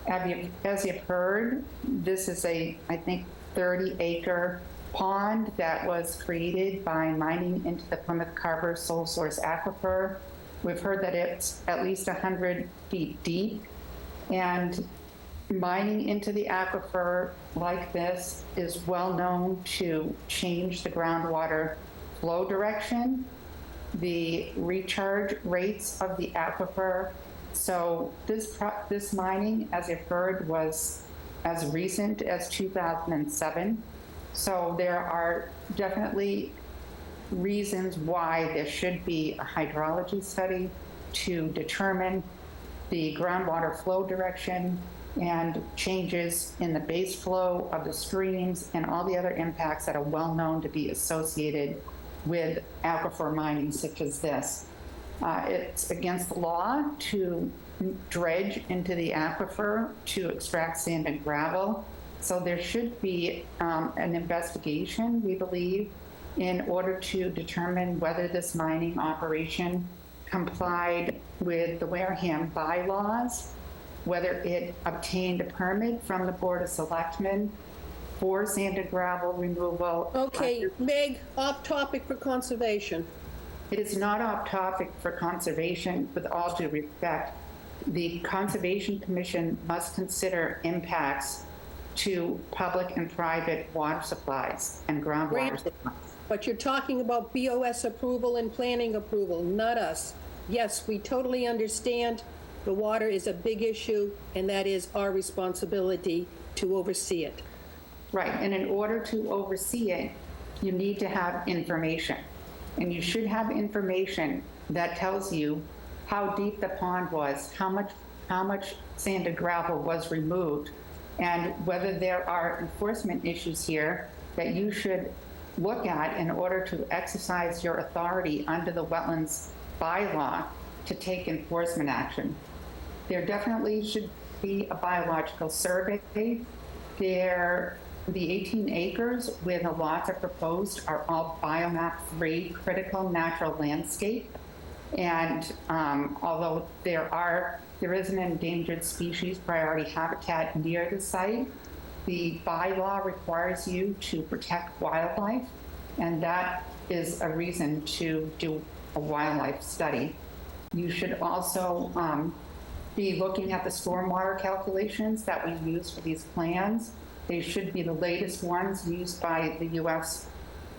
N: As you've heard, this is a, I think, 30-acre pond that was created by mining into the Plymouth Carver sole source aquifer. We've heard that it's at least 100 feet deep, and mining into the aquifer like this is well known to change the groundwater flow direction, the recharge rates of the aquifer. So this mining, as you've heard, was as recent as 2007. So there are definitely reasons why there should be a hydrology study to determine the groundwater flow direction and changes in the base flow of the streams and all the other impacts that are well known to be associated with aquifer mining such as this. It's against the law to dredge into the aquifer to extract sand and gravel. So there should be an investigation, we believe, in order to determine whether this mining operation complied with the Wareham bylaws, whether it obtained a permit from the Board of Selectmen for sand and gravel removal.
A: Okay, Meg, off topic for conservation.
N: It is not off topic for conservation, with all due respect. The Conservation Commission must consider impacts to public and private water supplies and groundwater
A: Granted.
N: supplies.
A: But you're talking about BOS approval and planning approval, not us. Yes, we totally understand the water is a big issue, and that is our responsibility to oversee it.
N: Right, and in order to oversee it, you need to have information. And you should have information that tells you how deep the pond was, how much sand and gravel was removed, and whether there are enforcement issues here that you should look at in order to exercise your authority under the wetlands bylaw to take enforcement action. There definitely should be a biological survey. The 18 acres where the lots are proposed are all biomap 3 critical natural landscape. And although there is an endangered species priority habitat near the site, the bylaw requires you to protect wildlife, and that is a reason to do a wildlife study. You should also be looking at the stormwater calculations that we use for these plans. They should be the latest ones used by the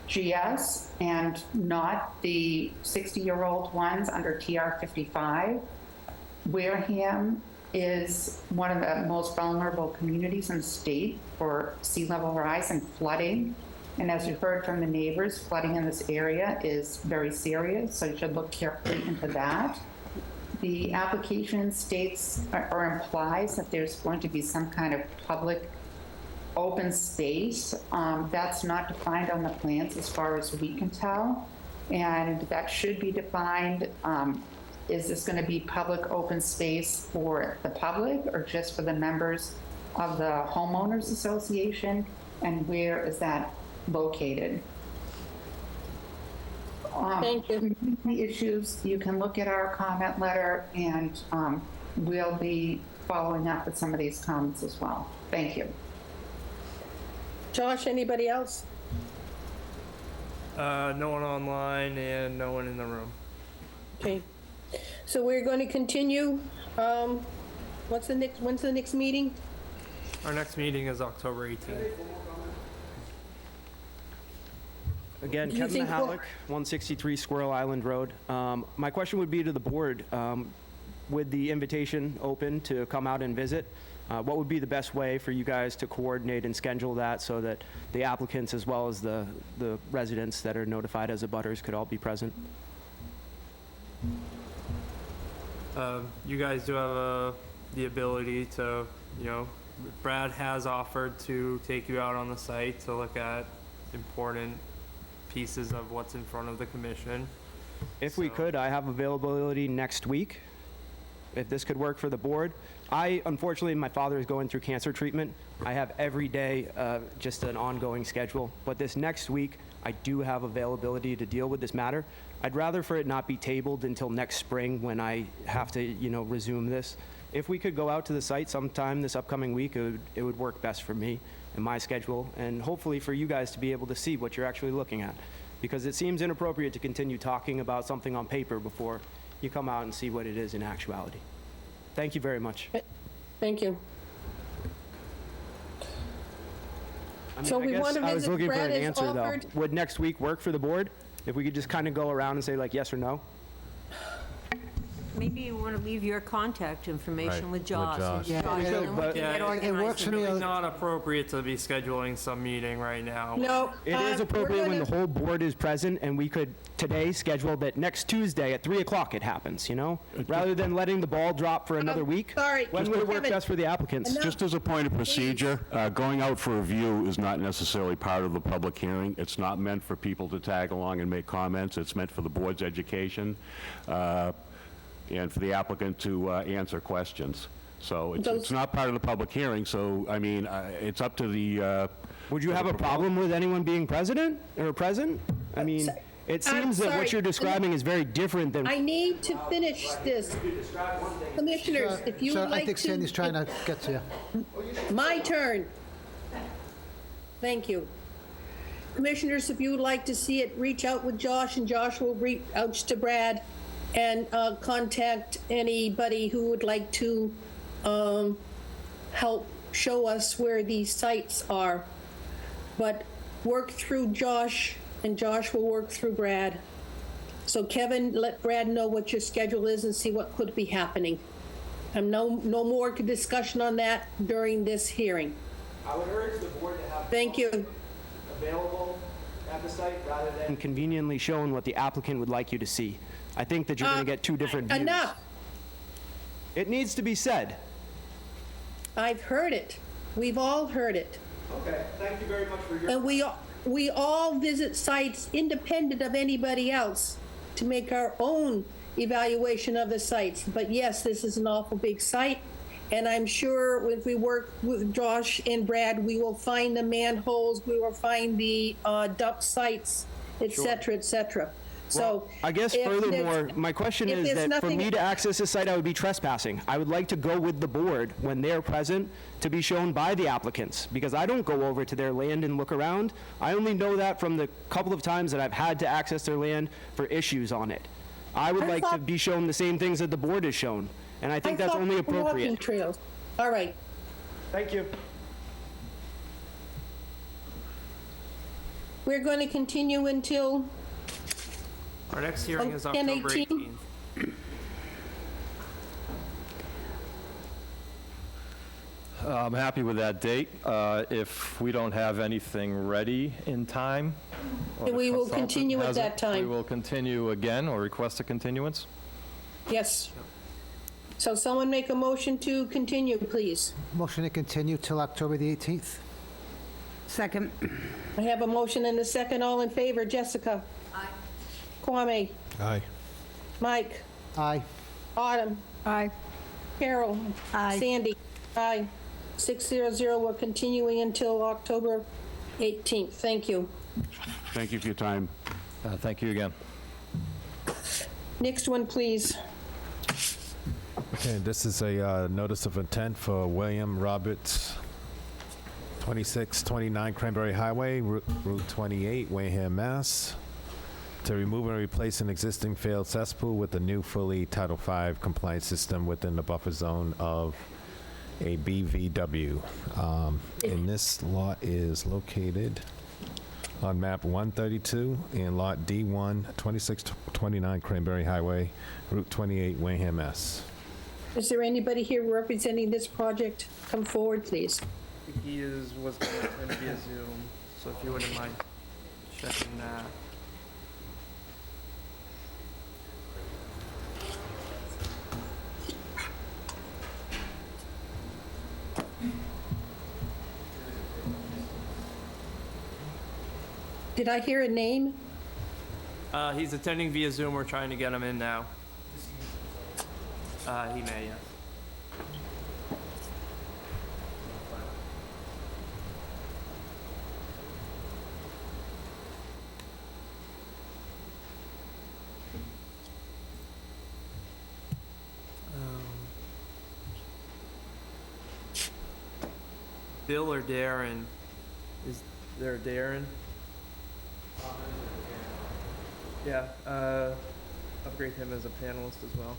N: USGS and not the 60-year-old ones under TR 55. Wareham is one of the most vulnerable communities in the state for sea level rise and flooding. And as you heard from the neighbors, flooding in this area is very serious, so you should look carefully into that. The application states or implies that there's going to be some kind of public open space. That's not defined on the plans as far as we can tell, and that should be defined. Is this going to be public open space for the public or just for the members of the homeowners association, and where is that located?
A: Thank you.
N: The issues, you can look at our comment letter, and we'll be following up with some of these comments as well. Thank you.
A: Josh, anybody else?
G: No one online and no one in the room.
A: Okay. So we're going to continue. When's the next meeting?
G: Our next meeting is October 18th.
K: Again,
A: Do you
K: Kevin
A: think
K: Mahalik, 163 Squirrel Island Road. My question would be to the board, with the invitation open to come out and visit, what would be the best way for you guys to coordinate and schedule that so that the applicants as well as the residents that are notified as abutters could all be present?
G: You guys do have the ability to, Brad has offered to take you out on the site to look at important pieces of what's in front of the commission.
K: If we could, I have availability next week, if this could work for the board. Unfortunately, my father is going through cancer treatment. I have every day just an ongoing schedule, but this next week, I do have availability to deal with this matter. I'd rather for it not be tabled until next spring when I have to, resume this. If we could go out to the site sometime this upcoming week, it would work best for me and my schedule, and hopefully for you guys to be able to see what you're actually looking at. Because it seems inappropriate to continue talking about something on paper before you come out and see what it is in actuality. Thank you very much.
A: Thank you. So we
K: guess
A: want to
K: I was
A: visit
K: looking for
A: Brad
K: an
A: has
K: answer,
A: offered.
K: though. Would next week work for the board? If we could just kind of go around and say like yes or no?
F: maybe you want to leave your contact information
D: Right,
F: with
D: with
F: Josh.
D: Josh.
E: Yeah,
F: and
E: it-
F: then we can
G: Yeah,
F: get
G: it
F: organized.
E: works for me.
G: It's not appropriate to be scheduling some meeting right now.
A: No.
K: It is
A: we're
K: appropriate when
A: gonna-
K: the whole board is present, and we could today schedule that next Tuesday at 3 o'clock it happens, you know? Rather than letting the ball drop for another week.
A: sorry,
K: When would it work
A: Kevin,
K: best for the applicants?
A: enough.
B: Just as a point of procedure, going out for review is not necessarily part of the public hearing. It's not meant for people to tag along and make comments. It's meant for the board's education and for the applicant to answer questions. So it's not part of the public hearing, so, I mean, it's up to the...
K: Would you have a problem with anyone being president or present? I mean, it
A: I'm
K: seems that
A: sorry.
K: what you're describing is very different than.
A: I need to finish this. Commissioners, if you
E: Sir,
A: would
E: I
A: like
E: think Sandy's
A: to...
E: trying to get to you.
A: My turn. Thank you. Commissioners, if you would like to see it, reach out with Josh, and Josh will reach out to Brad and contact anybody who would like to help show us where these sites are. But work through Josh, and Josh will work through Brad. So Kevin, let Brad know what your schedule is and see what could be happening. And no more discussion on that during this hearing.
K: I would urge the board to have.
A: Thank you.
K: Available at the site rather than conveniently showing what the applicant would like you to see. I think that you're going to get two different views.
A: Enough.
K: It needs to be said.
A: I've heard it. We've all heard it.
K: Okay, thank you very much for your.
A: And we all visit sites independent of anybody else to make our own evaluation of the sites. But yes, this is an awful big site, and I'm sure if we work with Josh and Brad, we will find the manholes, we will find the dump sites, et cetera, et cetera. So
K: I guess
A: if
K: furthermore,
A: there's-
K: my question
A: if
K: is
A: there's
K: that for
A: nothing-
K: me to access this site, I would be trespassing. I would like to go with the board when they're present to be shown by the applicants, because I don't go over to their land and look around. I only know that from the couple of times that I've had to access their land for issues on it. I would
A: I
K: like to
A: thought-
K: be shown the same things that the board is shown, and I think that's
A: thought
K: only
A: walking
K: appropriate.
A: trails. All right.
K: Thank you.
A: We're going to continue until
G: Our next hearing is
A: 10,
G: October
A: 18.
G: 18th.
I: I'm happy with that date. If we don't have anything ready in time. or
A: Then
I: the
A: we will
I: consultant
A: continue at
I: hasn't,
A: that time.
I: We will continue again or request a continuance.
A: Yes. So someone make a motion to continue, please.
E: Motion to continue till October the 18th.
C: Second.
A: I have a motion and a second. All in favor? Jessica?
F: Aye.
A: Kwame?
D: Aye.
A: Mike?
E: Aye.
A: Autumn?
J: Aye.
A: Carol?
C: Aye.
A: Sandy? Aye. 600, we're continuing until October 18th. Thank you.
B: Thank you for your time.
I: Thank you again.
A: Next one, please.
D: Okay, this is a notice of intent for William Roberts, 2629 Cranberry Highway, Route 28, Wareham, Mass., to remove and replace an existing failed cesspool with a new fully Title V compliant system within the buffer zone of a BVW. And this lot is located on map 132 and lot D1, 2629 Cranberry Highway, Route 28, Wareham, Mass.
A: Is there anybody here representing this project? Come forward, please.
G: He was going to attend via Zoom, so if you wouldn't mind checking that.
A: Did I hear a name?
G: He's attending via Zoom. We're trying to get him in now. He may, yeah. Bill or Darren? Is there a Darren? Yeah, upgrade him as a panelist as well.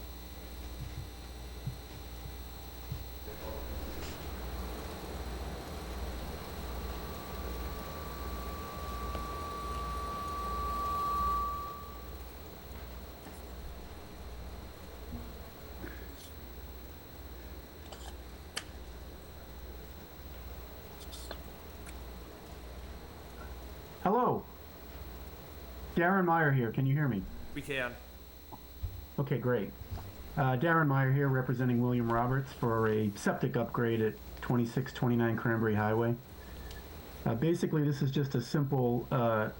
O: Hello. Darren Meyer here. Can you hear me?
G: We can.
O: Okay, great. Darren Meyer here, representing William Roberts for a septic upgrade at 2629 Cranberry Highway. Basically, this is just a simple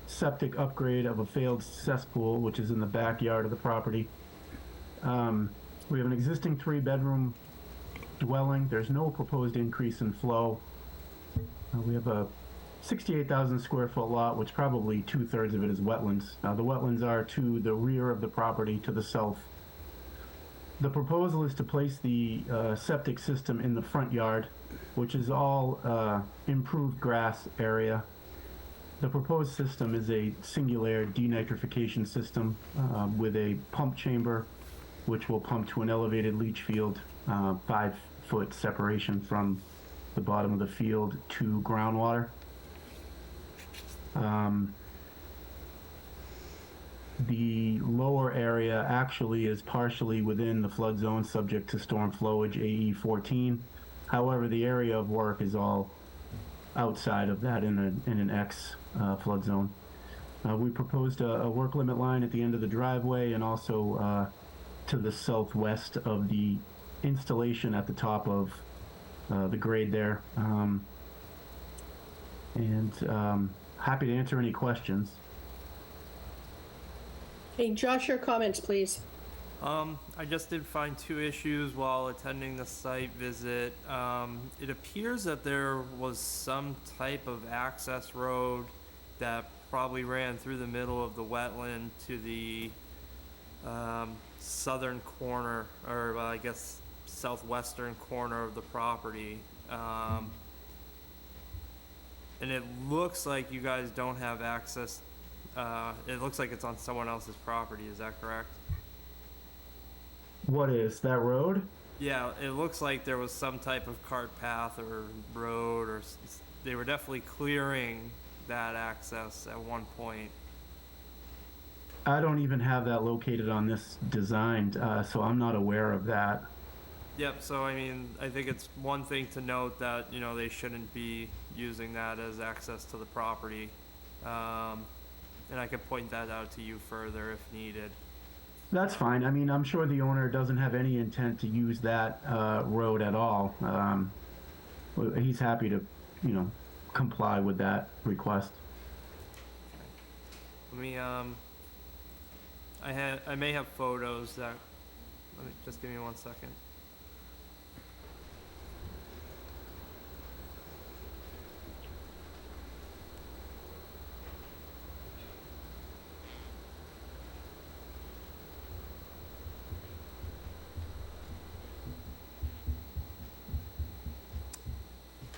O: septic upgrade of a failed cesspool, which is in the backyard of the property. We have an existing 3-bedroom dwelling. There's no proposed increase in flow. We have a 68,000 square foot lot, which probably 2/3 of it is wetlands. The wetlands are to the rear of the property, to the south. The proposal is to place the septic system in the front yard, which is all improved grass area. The proposed system is a singular denitrification system with a pump chamber, which will pump to an elevated leach field, 5-foot separation from the bottom of the field to groundwater. The lower area actually is partially within the flood zone subject to storm flowage AE 14. However, the area of work is all outside of that in an X flood zone. We proposed a work limit line at the end of the driveway and also to the southwest of the installation at the top of the grade there. Happy to answer any questions.
A: Hey, Josh, your comments, please.
G: I just did find 2 issues while attending the site visit. It appears that there was some type of access road that probably ran through the middle of the wetland to the southern corner, or I guess southwestern corner of the property. And it looks like you guys don't have access. It looks like it's on someone else's property. Is that correct?
O: What is that road?
G: Yeah, it looks like there was some type of cart path or road, or they were definitely clearing that access at one point.
O: I don't even have that located on this design, so I'm not aware of that.
G: Yep, so I mean, I think it's one thing to note that, you know, they shouldn't be using that as access to the property. And I could point that out to you further if needed.
O: That's fine. I mean, I'm sure the owner doesn't have any intent to use that road at all. He's happy to, comply with that request.
G: Let me, I may have photos that, just give me 1 second.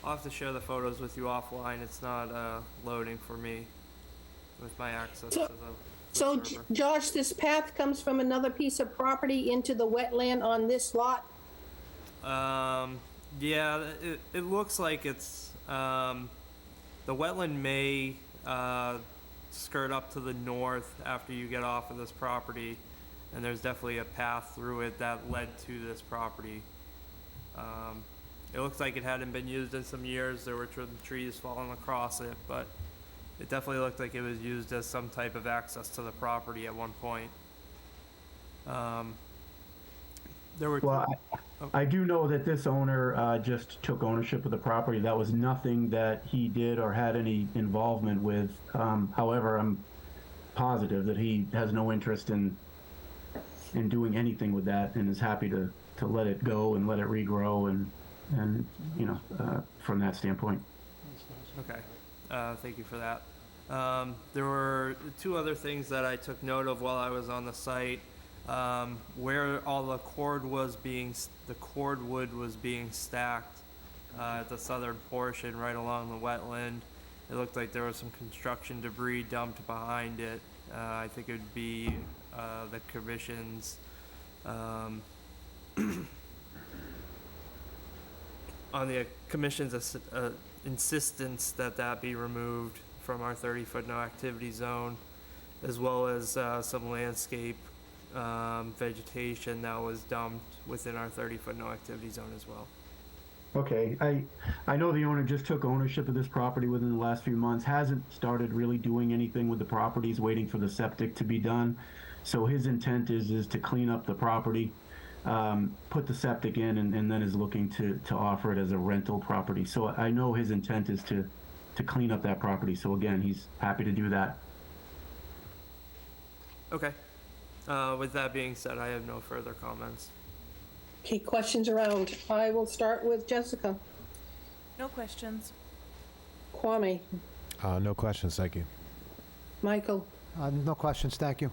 G: I'll have to share the photos with you offline. It's not loading for me with my access to the
A: So,
G: server.
A: Josh, this path comes from another piece of property into the wetland on this lot?
G: Yeah, it looks like it's, the wetland may skirt up to the north after you get off of this property, and there's definitely a path through it that led to this property. It looks like it hadn't been used in some years. There were trees falling across it, but it definitely looked like it was used as some type of access to the property at one point. There were.
O: Well, I do know that this owner just took ownership of the property. That was nothing that he did or had any involvement with. However, I'm positive that he has no interest in doing anything with that and is happy to let it go and let it regrow and from that standpoint.
G: Okay, thank you for that. There were 2 other things that I took note of while I was on the site. Where all the cordwood was being stacked at the southern portion, right along the wetland. It looked like there was some construction debris dumped behind it. I think it would be the commission's on the commission's insistence that be removed from our 30-foot no activity zone, as well as some landscape vegetation that was dumped within our 30-foot no activity zone as well.
O: Okay, I know the owner just took ownership of this property within the last few months, hasn't started really doing anything with the property, he's waiting for the septic to be done. So his intent is to clean up the property, put the septic in, and then is looking to offer it as a rental property. So I know his intent is to clean up that property, so again, he's happy to do that.
G: Okay. With that being said, I have no further comments.
A: Okay, questions around. I will start with Jessica.
P: No questions.
A: Kwame,
D: No questions, thank you.
A: Michael,
E: No questions, thank you.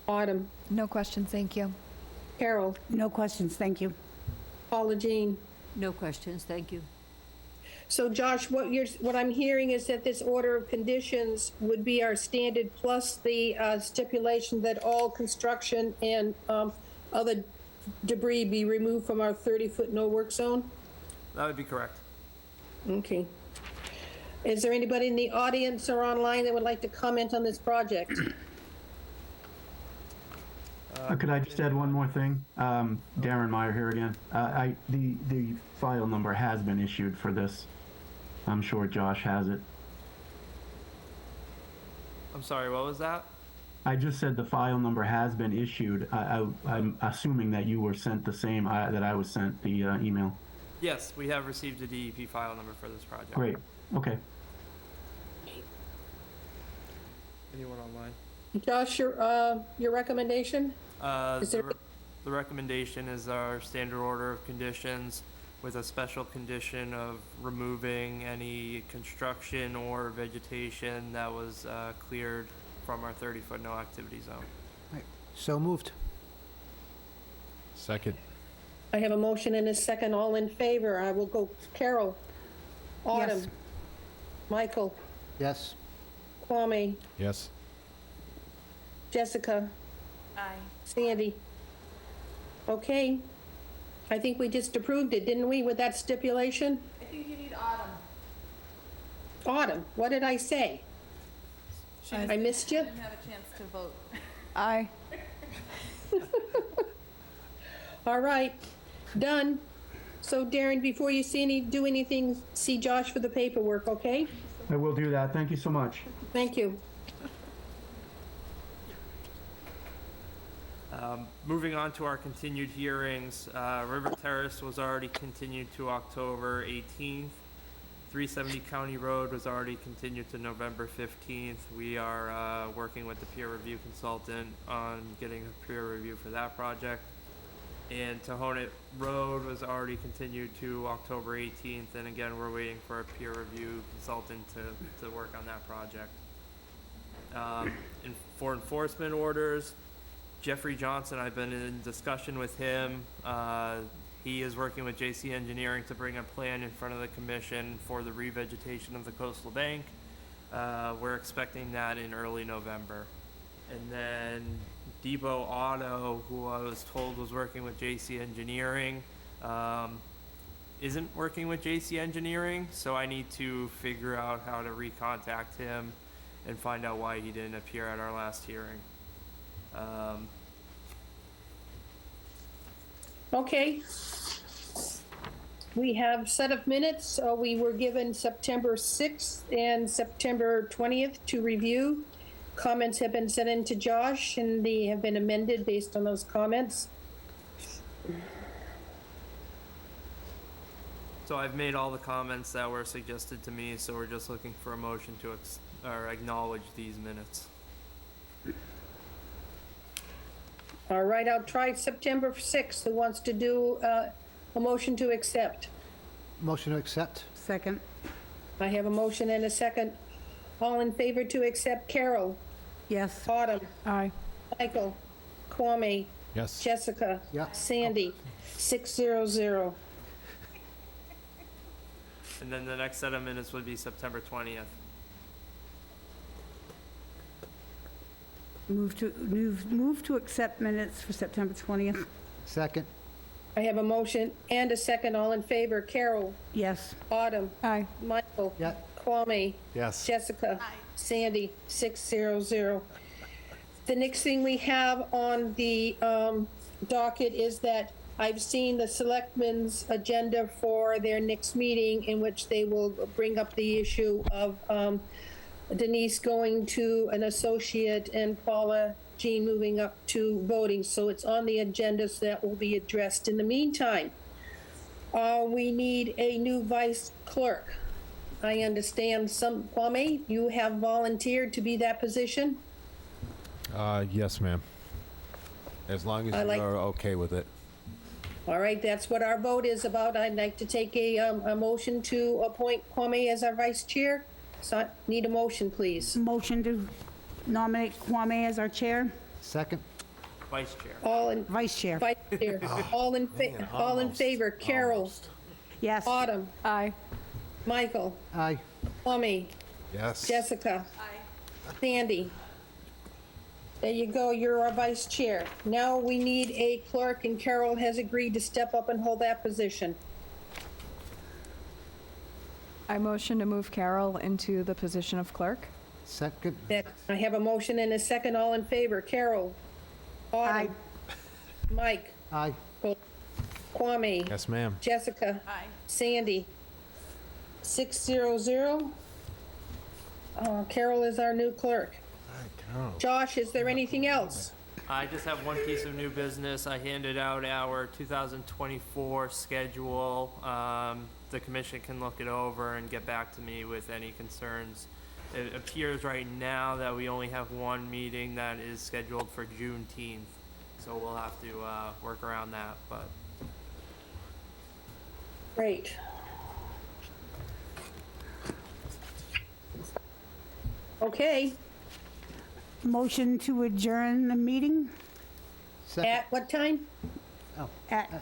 A: Autumn,
P: No questions, thank you.
A: Carol,
C: No questions, thank you.
A: Paula Jean.
F: No questions, thank you.
A: So Josh, what I'm hearing is that this order of conditions would be our standard plus the stipulation that all construction and other debris be removed from our 30-foot no-work zone?
G: That would be correct.
A: Okay. Is there anybody in the audience or online that would like to comment on this project?
O: Could I just add one more thing? Darren Meyer here again. The file number has been issued for this. I'm sure Josh has it.
G: I'm sorry, what was that?
O: I just said the file number has been issued. I'm assuming that you were sent the same, that I was sent the email.
G: Yes, we have received a DEP file number for this project.
O: Great, okay.
G: Anyone online?
A: Josh, your recommendation? Is there-
G: The recommendation is our standard order of conditions with a special condition of removing any construction or vegetation that was cleared from our 30-foot no activity zone.
E: Right. So moved.
D: Second.
A: I have a motion and a second. All in favor? I will go Carol, Autumn,
C: Yes.
A: Michael,
E: Yes.
A: Kwame,
D: Yes.
A: Jessica,
P: Aye.
A: Sandy. Okay. I think we just approved it, didn't we, with that stipulation?
P: I think you need Autumn.
A: Autumn, what did I say? I missed you?
P: Didn't have a chance to vote.
J: Aye.
A: All right, done. So Darren, before you do anything, see Josh for the paperwork, okay?
O: I will do that. Thank you so much.
A: Thank you.
G: Moving on to our continued hearings, River Terrace was already continued to October 18th. 370 County Road was already continued to November 15th. We are working with the peer review consultant on getting a peer review for that project. And Tohonet Road was already continued to October 18th, and again, we're waiting for a peer review consultant to work on that project. For enforcement orders, Jeffrey Johnson, I've been in discussion with him. He is working with JC Engineering to bring a plan in front of the commission for the revegetation of the coastal bank. We're expecting that in early November. And then Depot Auto, who I was told was working with JC Engineering, isn't working with JC Engineering, so I need to figure out how to recontact him and find out why he didn't appear at our last hearing.
A: Okay. We have set of minutes. We were given September 6th and September 20th to review. Comments have been sent in to Josh, and they have been amended based on those comments.
G: So I've made all the comments that were suggested to me, so we're just looking for a motion to acknowledge these minutes.
A: All right, I'll try September 6th. Who wants to do a motion to accept?
E: Motion to accept?
C: Second.
A: I have a motion and a second. All in favor to accept? Carol,
C: Yes.
A: Autumn,
C: Aye.
A: Michael, Kwame,
D: Yes.
A: Jessica,
E: Yeah.
A: Sandy, 600.
G: And then the next set of minutes would be September 20th.
C: Move to accept minutes for September 20th.
E: Second?
A: I have a motion and a second. All in favor? Carol,
C: Yes.
A: Autumn,
C: Aye.
A: Michael,
E: Yeah.
A: Kwame,
D: Yes.
A: Jessica, Sandy, 600. The next thing we have on the docket is that I've seen the selectmen's agenda for their next meeting, in which they will bring up the issue of Denise going to an associate and Paula Jean moving up to voting. So it's on the agenda, so that will be addressed. In the meantime, we need a new vice clerk. I understand Kwame, you have volunteered to be that position?
D: Yes, ma'am. As long as you're okay with it.
A: All right, that's what our vote is about. I'd like to take a motion to appoint Kwame as our vice chair. So need a motion, please.
C: Motion to nominate Kwame as our chair?
E: Second?
G: Vice chair.
C: Vice chair.
A: Vice chair. All in favor? Carol?
C: Yes.
A: Autumn?
P: Aye.
A: Michael?
E: Aye.
A: Kwame?
D: Yes.
A: Jessica? Aye. Sandy? There you go, you're our vice chair. Now we need a clerk, and Carol has agreed to step up and hold that position.
P: I motion to move Carol into the position of clerk.
E: Second?
A: I have a motion and a second. All in favor? Carol? Autumn? Mike?
E: Aye.
A: Kwame?
D: Yes, ma'am.
A: Jessica? Aye. Sandy? 600. Carol is our new clerk. Josh, is there anything else?
G: I just have one piece of new business. I handed out our 2024 schedule. The commission can look it over and get back to me with any concerns. It appears right now that we only have one meeting that is scheduled for Juneteenth, so we'll have to work around that, but.
A: Great. Okay,
C: Motion to adjourn the meeting
A: at what time?
C: at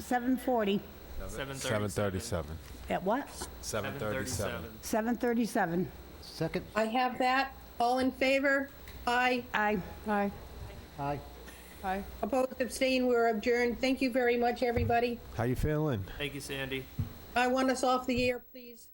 C: 7:40.
D: 7:37.
C: At what?
D: 7:37.
C: 7:37.
E: Second?
A: I have that. All in favor? Aye.
C: Aye.
P: Aye.
E: Aye.
P: Aye.
A: Opposed, abstained, we're adjourned. Thank you very much, everybody.
D: How you feeling?
G: Thank you, Sandy.
A: I want us off the air, please.